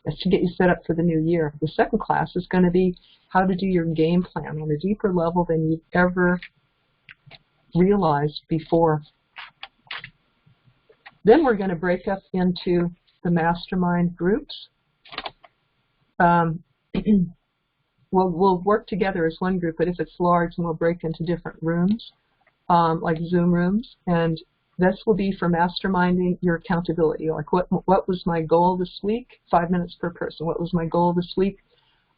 That's to get you set up for the new year. The second class is going to be how to do your game plan on a deeper level than you've ever realized before. Then we're going to break up into the mastermind groups. We'll work together as one group, but if it's large, then we'll break into different rooms, like Zoom rooms, and this will be for masterminding your accountability. Like, what was my goal this week? 5 minutes per person. What was my goal this week?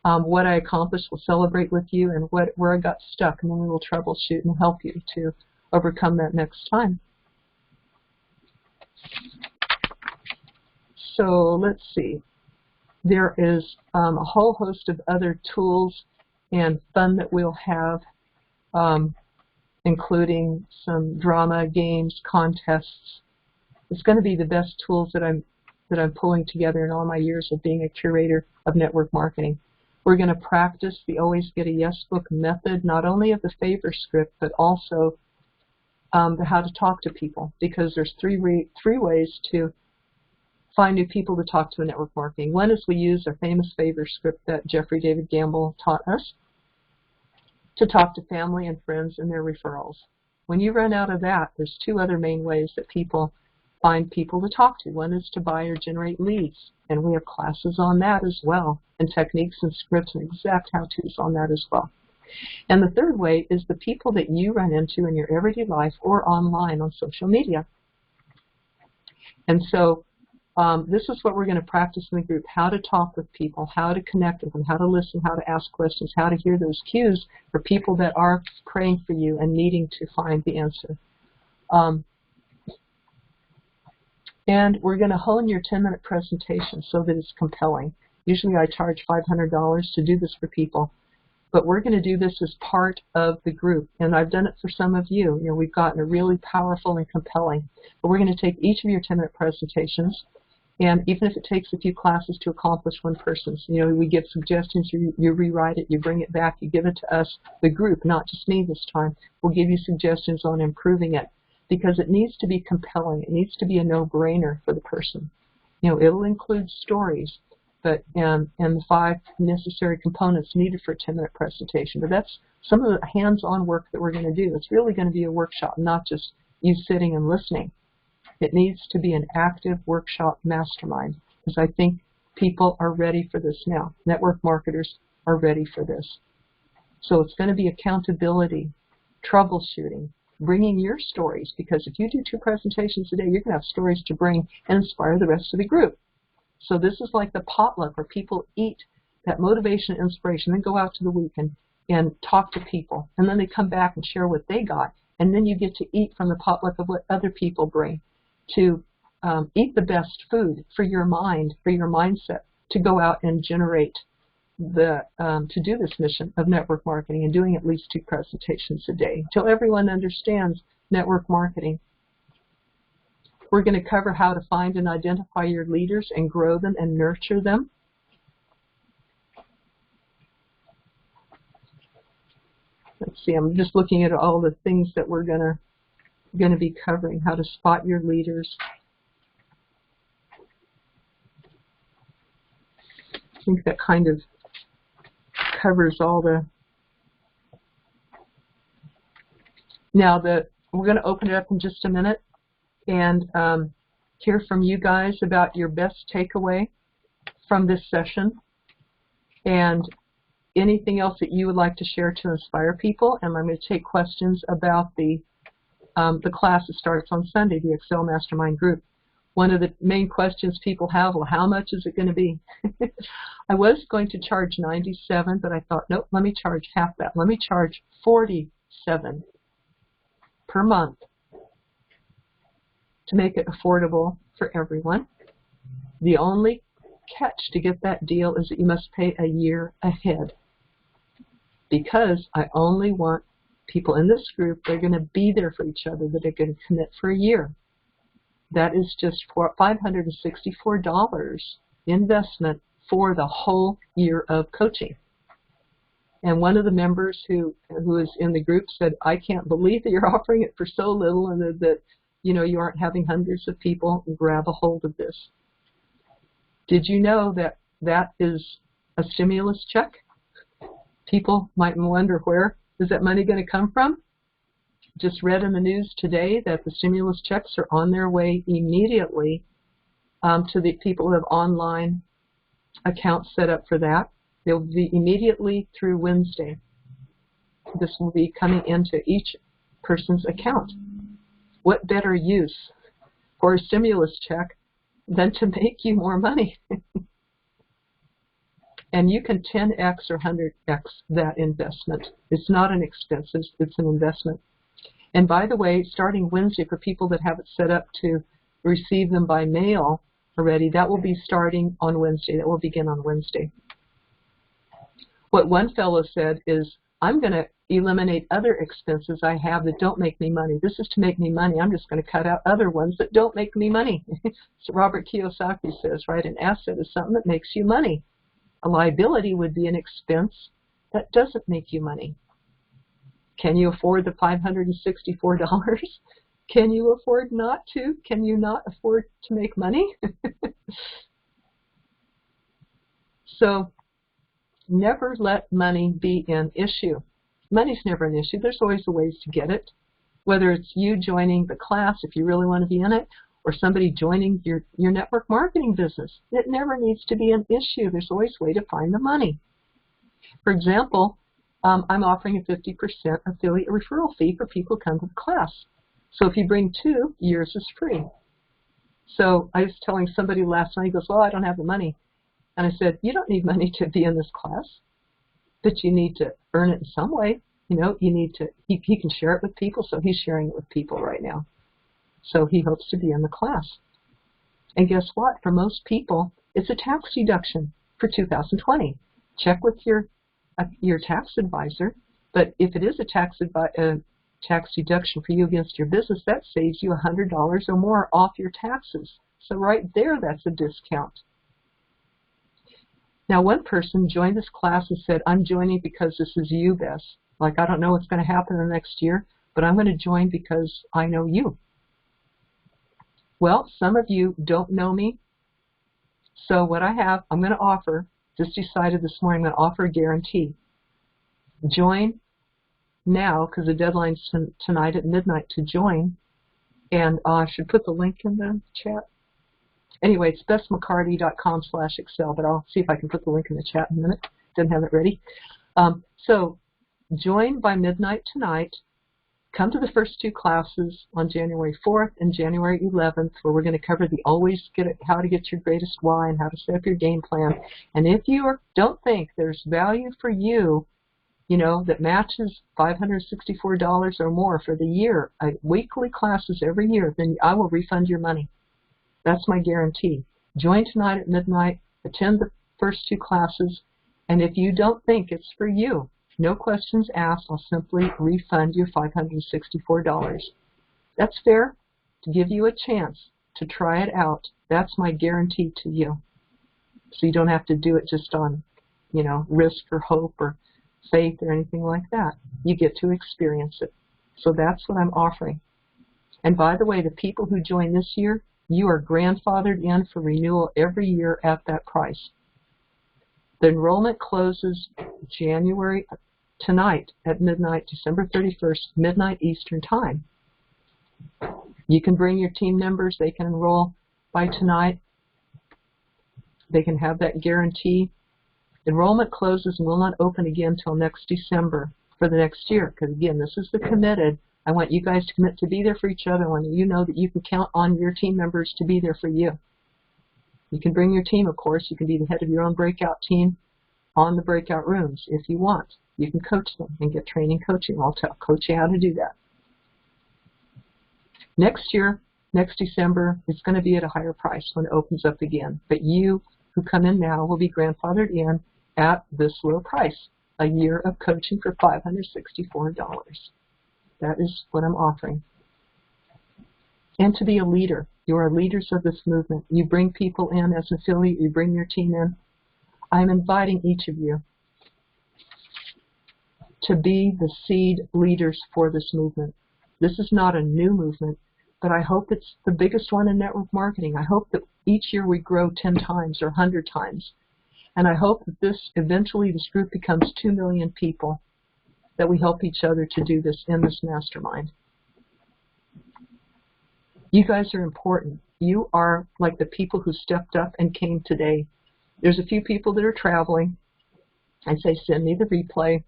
What I accomplished, we'll celebrate with you, and where I got stuck, and then we will troubleshoot and help you to overcome that next time. So let's see. There is a whole host of other tools and fun that we'll have, including some drama, games, contests. It's going to be the best tools that I'm pulling together in all my years of being a curator of network marketing. We're going to practice the Always Get a Yes book method, not only of the favor script, but also the how to talk to people, because there's three ways to find new people to talk to in network marketing. One is we use our famous favor script that Jeffrey David Gamble taught us to talk to family and friends and their referrals. When you run out of that, there's two other main ways that people find people to talk to. One is to buy or generate leads, and we have classes on that as well, and techniques and scripts and exact how-tos on that as well. And the third way is the people that you run into in your everyday life or online on social media. And so this is what we're going to practice in the group, how to talk with people, how to connect with them, how to listen, how to ask questions, how to hear those cues for people that are praying for you and needing to find the answer. And we're going to hone your 10-minute presentation so that it's compelling. Usually I charge $500 to do this for people, but we're going to do this as part of the group, and I've done it for some of you. You know, we've gotten a really powerful and compelling. But we're going to take each of your 10-minute presentations, and even if it takes a few classes to accomplish one person's, you know, we give suggestions, you rewrite it, you bring it back, you give it to us, the group, not just me this time. We'll give you suggestions on improving it, because it needs to be compelling. It needs to be a no-brainer for the person. You know, it'll include stories, but and the 5 necessary components needed for a 10-minute presentation. But that's some of the hands-on work that we're going to do. It's really going to be a workshop, not just you sitting and listening. It needs to be an active workshop mastermind, because I think people are ready for this now. Network marketers are ready for this. So it's going to be accountability, troubleshooting, bringing your stories, because if you do 2 presentations a day, you're going to have stories to bring and inspire the rest of the group. So this is like the potluck where people eat that motivation and inspiration, then go out to the week and talk to people, and then they come back and share what they got, and then you get to eat from the potluck of what other people bring, to eat the best food for your mind, for your mindset, to go out and generate to do this mission of network marketing and doing at least 2 presentations a day until everyone understands network marketing. We're going to cover how to find and identify your leaders and grow them and nurture them. Let's see, I'm just looking at all the things that we're going to be covering. How to spot your leaders. I think that kind of covers all the... Now, we're going to open it up in just a minute and hear from you guys about your best takeaway from this session and anything else that you would like to share to inspire people. And I'm going to take questions about the class that starts on Sunday, the Excel Mastermind group. One of the main questions people have, well, how much is it going to be? I was going to charge $97, but I thought, nope, let me charge half that. Let me charge $47 per month to make it affordable for everyone. The only catch to get that deal is that you must pay a year ahead, because I only want people in this group that are going to be there for each other, that are going to commit for a year. That is just for $564 investment for the whole year of coaching. And one of the members who is in the group said, I can't believe that you're offering it for so little and that you aren't having hundreds of people grab a hold of this. Did you know that that is a stimulus check? People might wonder, where is that money going to come from? Just read in the news today that the stimulus checks are on their way immediately to the people who have online accounts set up for that. They'll be immediately through Wednesday. This will be coming into each person's account. What better use for a stimulus check than to make you more money? And you can 10x or 100x that investment. It's not an expense, it's an investment. And by the way, starting Wednesday, for people that have it set up to receive them by mail already, that will be starting on Wednesday. That will begin on Wednesday. What one fellow said is, I'm going to eliminate other expenses I have that don't make me money. This is to make me money. I'm just going to cut out other ones that don't make me money. So Robert Kiyosaki says, right, an asset is something that makes you money. A liability would be an expense that doesn't make you money. Can you afford the $564? Can you afford not to? Can you not afford to make money? So never let money be an issue. Money's never an issue. There's always ways to get it. Whether it's you joining the class, if you really want to be in it, or somebody joining your network marketing business. It never needs to be an issue. There's always a way to find the money. For example, I'm offering a 50% affiliate referral fee for people who come to the class. So if you bring 2, yours is free. So I was telling somebody last night, he goes, well, I don't have the money. And I said, you don't need money to be in this class, but you need to earn it in some way. You need to, he can share it with people, so he's sharing it with people right now. So he hopes to be in the class. And guess what? For most people, it's a tax deduction for 2020. Check with your tax advisor, but if it is a tax deduction for you against your business, that saves you $100 or more off your taxes. So right there, that's a discount. Now, one person joined this class and said, I'm joining because this is you, Bess. Like, I don't know what's going to happen in the next year, but I'm going to join because I know you. Well, some of you don't know me. So what I'm going to offer, just decided this morning, I'm going to offer a guarantee. Join now, because the deadline's tonight at midnight to join. And I should put the link in the chat. Anyway, it's bessmccarty.com/excel, but I'll see if I can put the link in the chat in a minute. Didn't have it ready. So join by midnight tonight. Come to the first 2 classes on January 4th and January 11th, where we're going to cover the how to get your greatest why and how to set up your game plan. And if you don't think there's value for you, that matches $564 or more for the year, weekly classes every year, then I will refund your money. That's my guarantee. Join tonight at midnight, attend the first 2 classes, and if you don't think it's for you, no questions asked, I'll simply refund you $564. That's fair, to give you a chance to try it out. That's my guarantee to you. So you don't have to do it just on, you know, risk or hope or faith or anything like that. You get to experience it. So that's what I'm offering. And by the way, the people who join this year, you are grandfathered in for renewal every year at that price. The enrollment closes tonight at midnight, December 31st, midnight Eastern Time. You can bring your team members. They can enroll by tonight. They can have that guarantee. Enrollment closes and will not open again until next December for the next year. Because again, this is the committed. I want you guys to commit to be there for each other. I want you to know that you can count on your team members to be there for you. You can bring your team, of course. You can be the head of your own breakout team on the breakout rooms if you want. You can coach them and get training coaching. I'll coach you how to do that. Next year, next December, it's going to be at a higher price when it opens up again. But you who come in now will be grandfathered in at this low price, a year of coaching for $564. That is what I'm offering. And to be a leader. You are leaders of this movement. You bring people in as an affiliate. You bring your team in. I'm inviting each of you to be the seed leaders for this movement. This is not a new movement, but I hope it's the biggest one in network marketing. I hope that each year we grow 10 times or 100 times. And I hope that eventually this group becomes 2 million people, that we help each other to do this in this mastermind. You guys are important. You are like the people who stepped up and came today. There's a few people that are traveling. I say, send me the replay.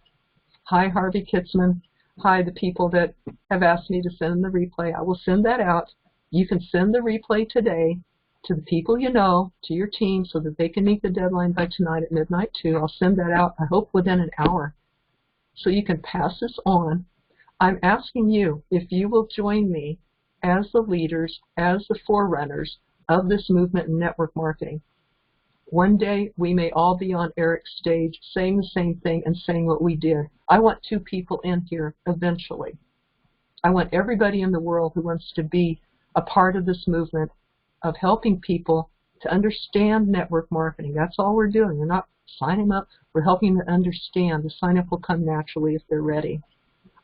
Hi, Harvey Kitzman. Hi, the people that have asked me to send the replay. I will send that out. You can send the replay today to the people you know, to your team, so that they can meet the deadline by tonight at midnight too. I'll send that out, I hope, within an hour. So you can pass this on. I'm asking you if you will join me as the leaders, as the forerunners of this movement in network marketing. One day we may all be on Eric's stage saying the same thing and saying what we did. I want 2 people in here eventually. I want everybody in the world who wants to be a part of this movement of helping people to understand network marketing. That's all we're doing. We're not signing up. We're helping them understand. The sign-up will come naturally if they're ready.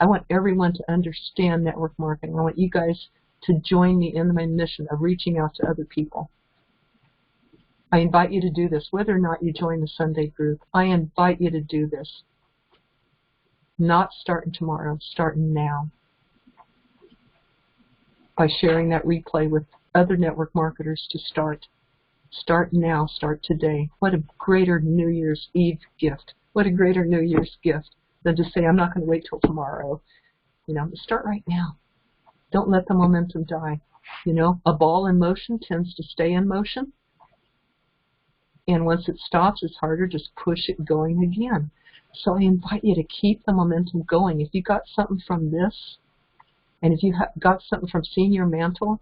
I want everyone to understand network marketing. I want you guys to join me in my mission of reaching out to other people. I invite you to do this, whether or not you join the Sunday group. I invite you to do this. Not starting tomorrow, starting now. By sharing that replay with other network marketers to start. Start now, start today. What a greater New Year's Eve gift. What a greater New Year's gift than to say, I'm not going to wait till tomorrow. You know, start right now. Don't let the momentum die. You know, a ball in motion tends to stay in motion. And once it stops, it's harder to just push it going again. So I invite you to keep the momentum going. If you got something from this, and if you got something from seeing your mantle,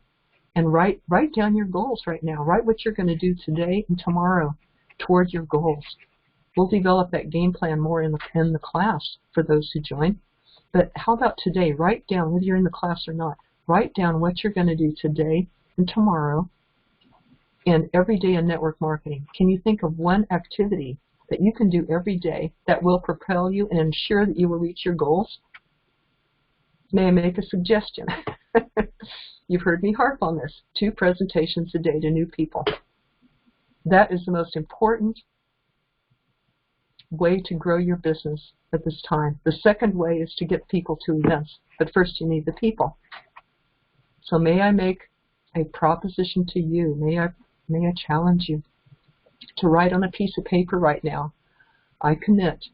and write down your goals right now. Write what you're going to do today and tomorrow towards your goals. We'll develop that game plan more in the class for those who join. But how about today? Write down, whether you're in the class or not, write down what you're going to do today and tomorrow and every day in network marketing. Can you think of one activity that you can do every day that will propel you and ensure that you will reach your goals? May I make a suggestion? You've heard me harp on this. 2 presentations a day to new people. That is the most important way to grow your business at this time. The second way is to get people to events. But first you need the people. So may I make a proposition to you. May I challenge you to write on a piece of paper right now. I commit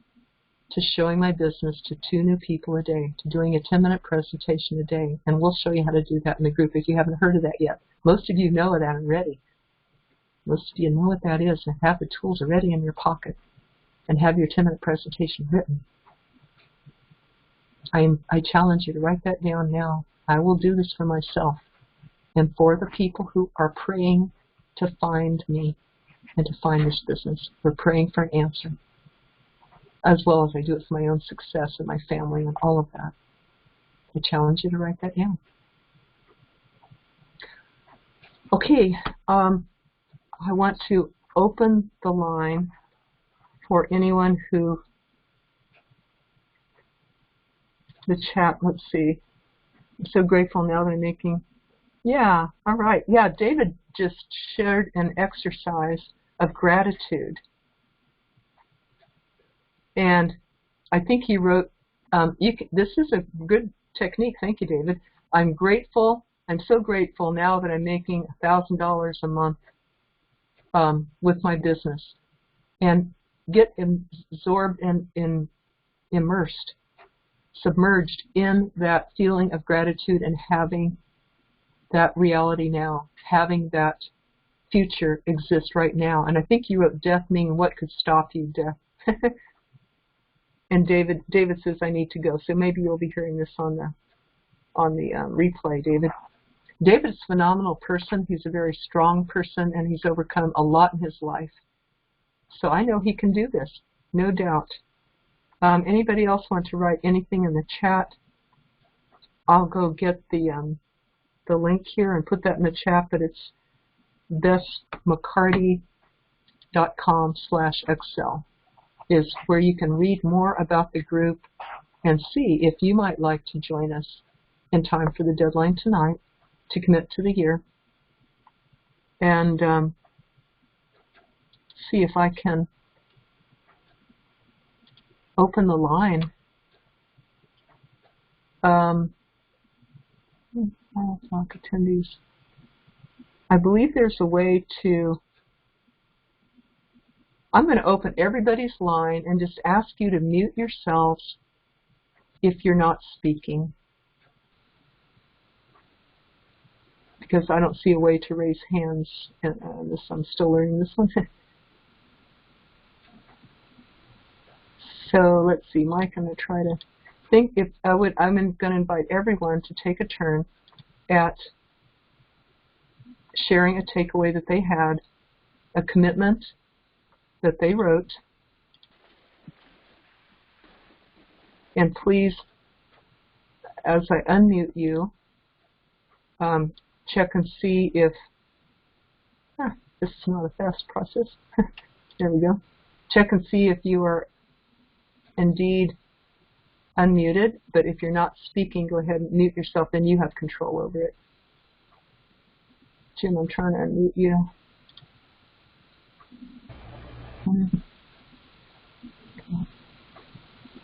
to showing my business to 2 new people a day, to doing a 10-minute presentation a day, and we'll show you how to do that in the group if you haven't heard of that yet. Most of you know that already. Most of you know what that is and have the tools already in your pocket and have your 10-minute presentation written. I challenge you to write that down now. I will do this for myself and for the people who are praying to find me and to find this business. We're praying for an answer, as well as I do it for my own success and my family and all of that. I challenge you to write that down. Okay, I want to open the line for anyone who, the chat, let's see. I'm so grateful now that I'm making, yeah, all right. Yeah, David just shared an exercise of gratitude. And I think he wrote, this is a good technique. Thank you, David. I'm grateful. I'm so grateful now that I'm making $1,000 a month with my business. And get absorbed and immersed, submerged in that feeling of gratitude and having that reality now, having that future exist right now. And I think you wrote death meaning what could stop you, death. And David says I need to go, so maybe you'll be hearing this on the replay, David. David's a phenomenal person. He's a very strong person, and he's overcome a lot in his life. So I know he can do this, no doubt. Anybody else want to write anything in the chat? I'll go get the link here and put that in the chat, but it's bessmccarty.com/excel is where you can read more about the group and see if you might like to join us in time for the deadline tonight to commit to the year, and see if I can open the line. Talk attendees. I believe there's a way to, I'm going to open everybody's line and just ask you to mute yourselves if you're not speaking, because I don't see a way to raise hands, and I'm still learning this one. So let's see, Mike, I'm going to try to think if I'm going to invite everyone to take a turn at sharing a takeaway that they had, a commitment that they wrote, and please, as I unmute you, check and see if, this is not a fast process. There we go. Check and see if you are indeed unmuted, but if you're not speaking, go ahead and mute yourself, then you have control over it. Jim, I'm trying to unmute you.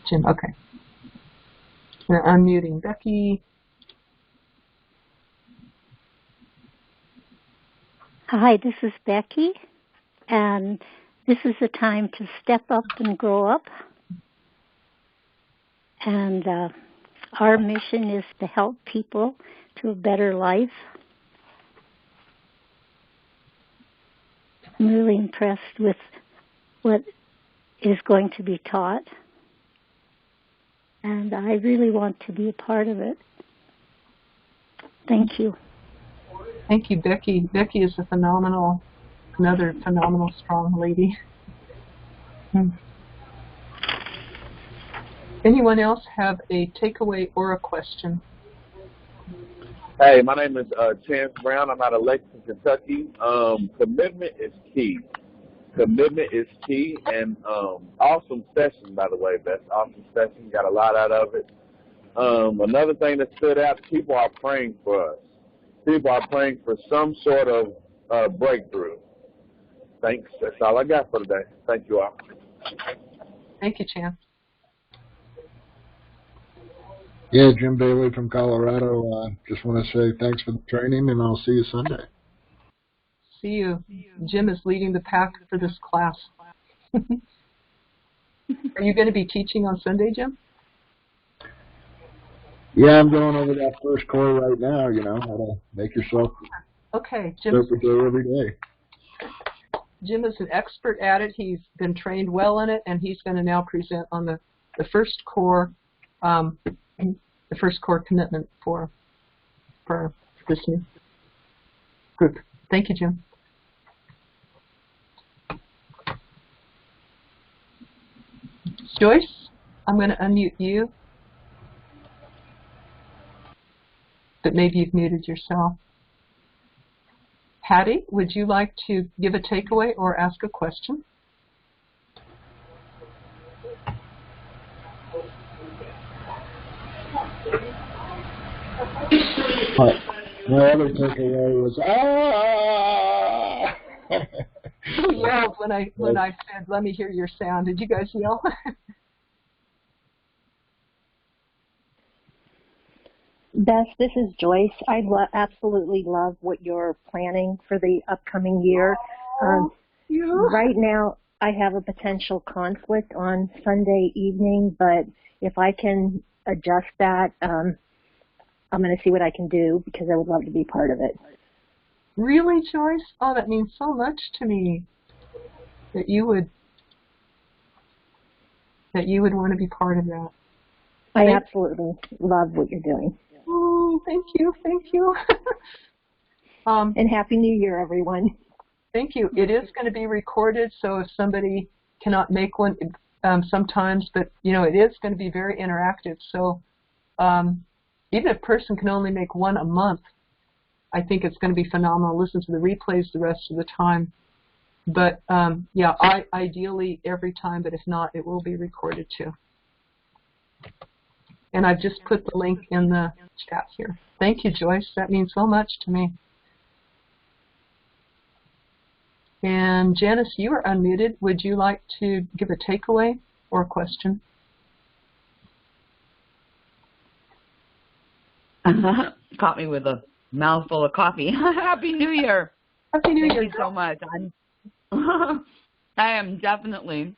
Jim, okay. We're unmuting Becky. Hi, this is Becky, and this is a time to step up and grow up. And our mission is to help people to a better life. I'm really impressed with what is going to be taught, and I really want to be a part of it. Thank you. Thank you, Becky. Becky is another phenomenal, strong lady. Anyone else have a takeaway or a question? Hey, my name is Chance Brown. I'm out of Lexington, Kentucky. Commitment is key. Commitment is key, and awesome session, by the way, Beth. Awesome session. Got a lot out of it. Another thing that stood out, people are praying for us. People are praying for some sort of breakthrough. Thanks. That's all I got for today. Thank you all. Thank you, Chance. Yeah, Jim Bailey from Colorado. Just want to say thanks for the training, and I'll see you Sunday. See you. Jim is leading the pack for this class. Are you going to be teaching on Sunday, Jim? Yeah, I'm going over that first core right now, how to make yourself okay, Jim. every day. Jim is an expert at it. He's been trained well in it, and he's going to now present on the first core commitment for this new group. Thank you, Jim. Joyce, I'm going to unmute you, but maybe you've muted yourself. Patty, would you like to give a takeaway or ask a question? My other takeaway was, Who yelled when I said, let me hear your sound? Did you guys yell? Beth, this is Joyce. I absolutely love what you're planning for the upcoming year. Yeah. Right now, I have a potential conflict on Sunday evening, but if I can adjust that, I'm going to see what I can do because I would love to be part of it. Really, Joyce? Oh, that means so much to me that you would want to be part of that. I absolutely love what you're doing. Oh, thank you. And Happy New Year, everyone. Thank you. It is going to be recorded, so if somebody cannot make one sometimes, but, it is going to be very interactive. So even if a person can only make one a month, I think it's going to be phenomenal. Listen to the replays the rest of the time. But, ideally every time, but if not, it will be recorded too. And I've just put the link in the chat here. Thank you, Joyce. That means so much to me. And Janice, you are unmuted. Would you like to give a takeaway or a question? Caught me with a mouthful of coffee. Happy New Year. Happy New Year. Thank you so much. I am definitely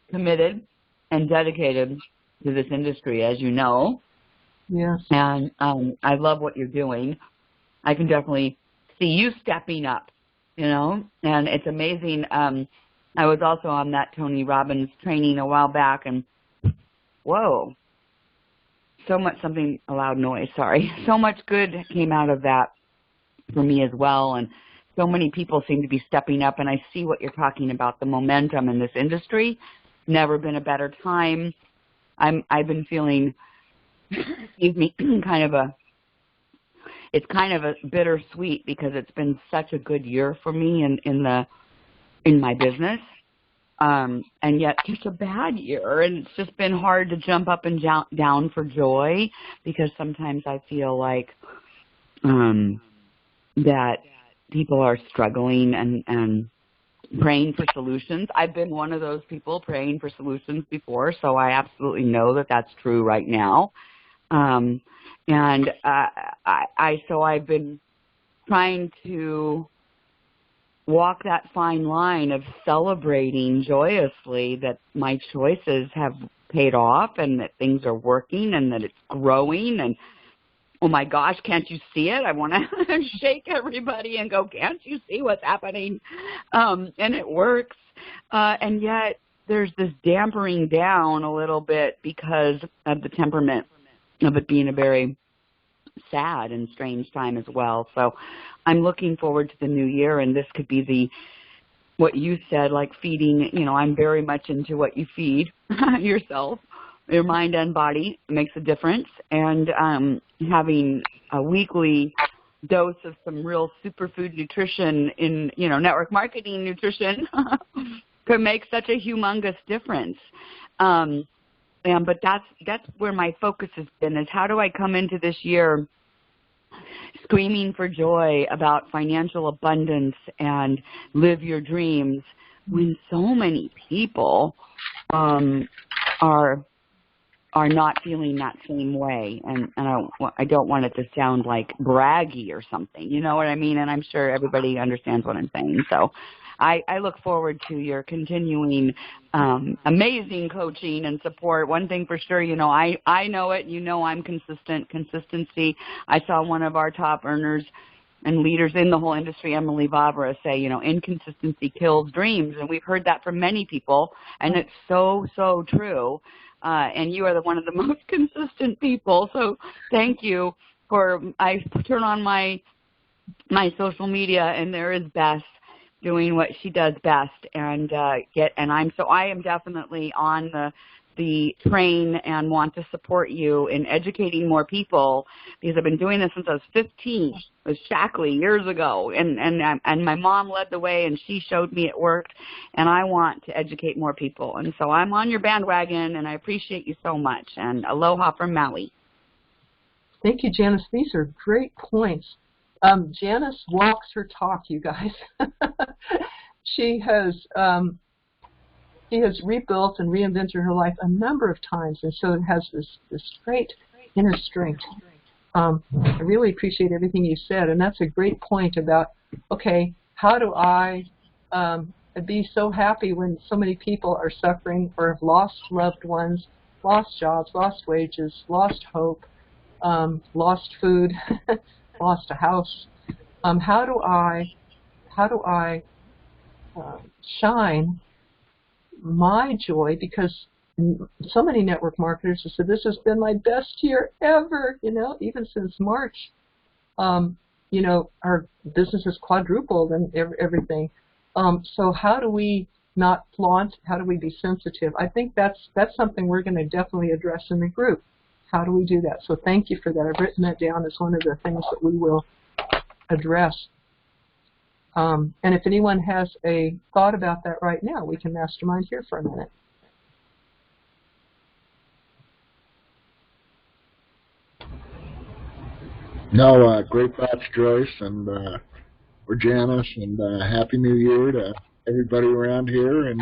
committed and dedicated to this industry, as you know. Yes. And I love what you're doing. I can definitely see you stepping up, and it's amazing. I was also on that Tony Robbins training a while back, and whoa, so much so much good came out of that for me as well. And so many people seem to be stepping up, and I see what you're talking about, the momentum in this industry. Never been a better time. I've been feeling, excuse me, it's kind of a bittersweet because it's been such a good year for me in my business, and yet such a bad year, and it's just been hard to jump up and down for joy because sometimes I feel like that people are struggling and praying for solutions. I've been one of those people praying for solutions before, so I absolutely know that that's true right now. So I've been trying to walk that fine line of celebrating joyously that my choices have paid off and that things are working and that it's growing and oh my gosh, can't you see it? I want to shake everybody and go, can't you see what's happening? And it works. And yet there's this dampering down a little bit because of the temperament of it being a very sad and strange time as well. So I'm looking forward to the new year, and this could be what you said, like feeding, I'm very much into what you feed yourself. Your mind and body makes a difference, and having a weekly dose of some real superfood nutrition in, network marketing nutrition could make such a humongous difference. But that's where my focus has been, is how do I come into this year screaming for joy about financial abundance and live your dreams when so many people are not feeling that same way, and I don't want it to sound like braggy or something, you know what I mean? And I'm sure everybody understands what I'm saying. So I look forward to your continuing amazing coaching and support. One thing for sure, I know it, I'm consistent. Consistency. I saw one of our top earners and leaders in the whole industry, Emily Vavra, say, inconsistency kills dreams. And we've heard that from many people, and it's so, so true. And you are one of the most consistent people. So thank you I turn on my social media, and there is Beth doing what she does best, and I am definitely on train and want to support you in educating more people, because I've been doing this since I was 15 with Shackley years ago, and my mom led the way and she showed me it worked, and I want to educate more people. And so I'm on your bandwagon, and I appreciate you so much. And aloha from Maui. Thank you, Janice. These are great points. Janice walks her talk, you guys. She has rebuilt and reinvented her life a number of times, and so it has this great inner strength. I really appreciate everything you said, and that's a great point about, okay, how do I be so happy when so many people are suffering or have lost loved ones, lost jobs, lost wages, lost hope, lost food, lost a house. How do I shine my joy, because so many network marketers have said this has been my best year ever, even since March. Our business has quadrupled and everything. So how do we not flaunt? How do we be sensitive? I think that's something we're going to definitely address in the group. How do we do that? So thank you for that. I've written that down as one of the things that we will address. And if anyone has a thought about that right now, we can mastermind here for a minute. No, great thoughts, Joyce, and or Janice, and Happy New Year to everybody around here. And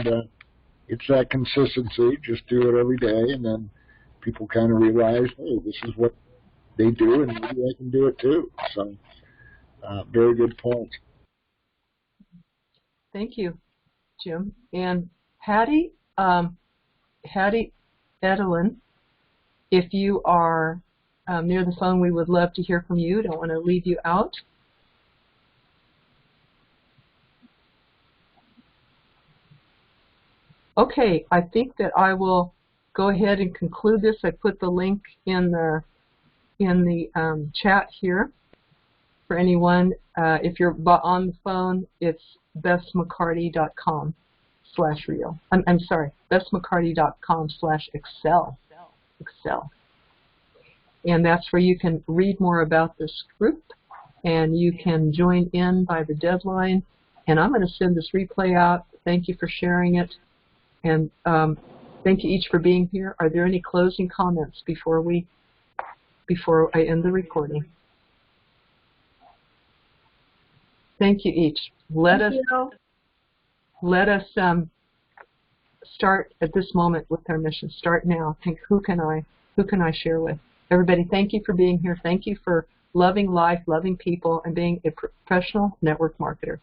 it's that consistency. Just do it every day, and then people kind of realize, hey, this is what they do, and maybe I can do it too. So, very good point. Thank you, Jim. And Hattie Edelin, if you are near the phone, we would love to hear from you. Don't want to leave you out. Okay, I think that I will go ahead and conclude this. I put the link in the chat here for anyone. If you're on the phone, it's bessmccarty.com/real. I'm sorry, bessmccarty.com/excel. Excel. And that's where you can read more about this group, and you can join in by the deadline. And I'm going to send this replay out. Thank you for sharing it. And thank you each for being here. Are there any closing comments before I end the recording? Thank you each. Let us start at this moment with our mission. Start now. Think, who can I share with? Everybody, thank you for being here. Thank you for loving life, loving people, and being a professional network marketer.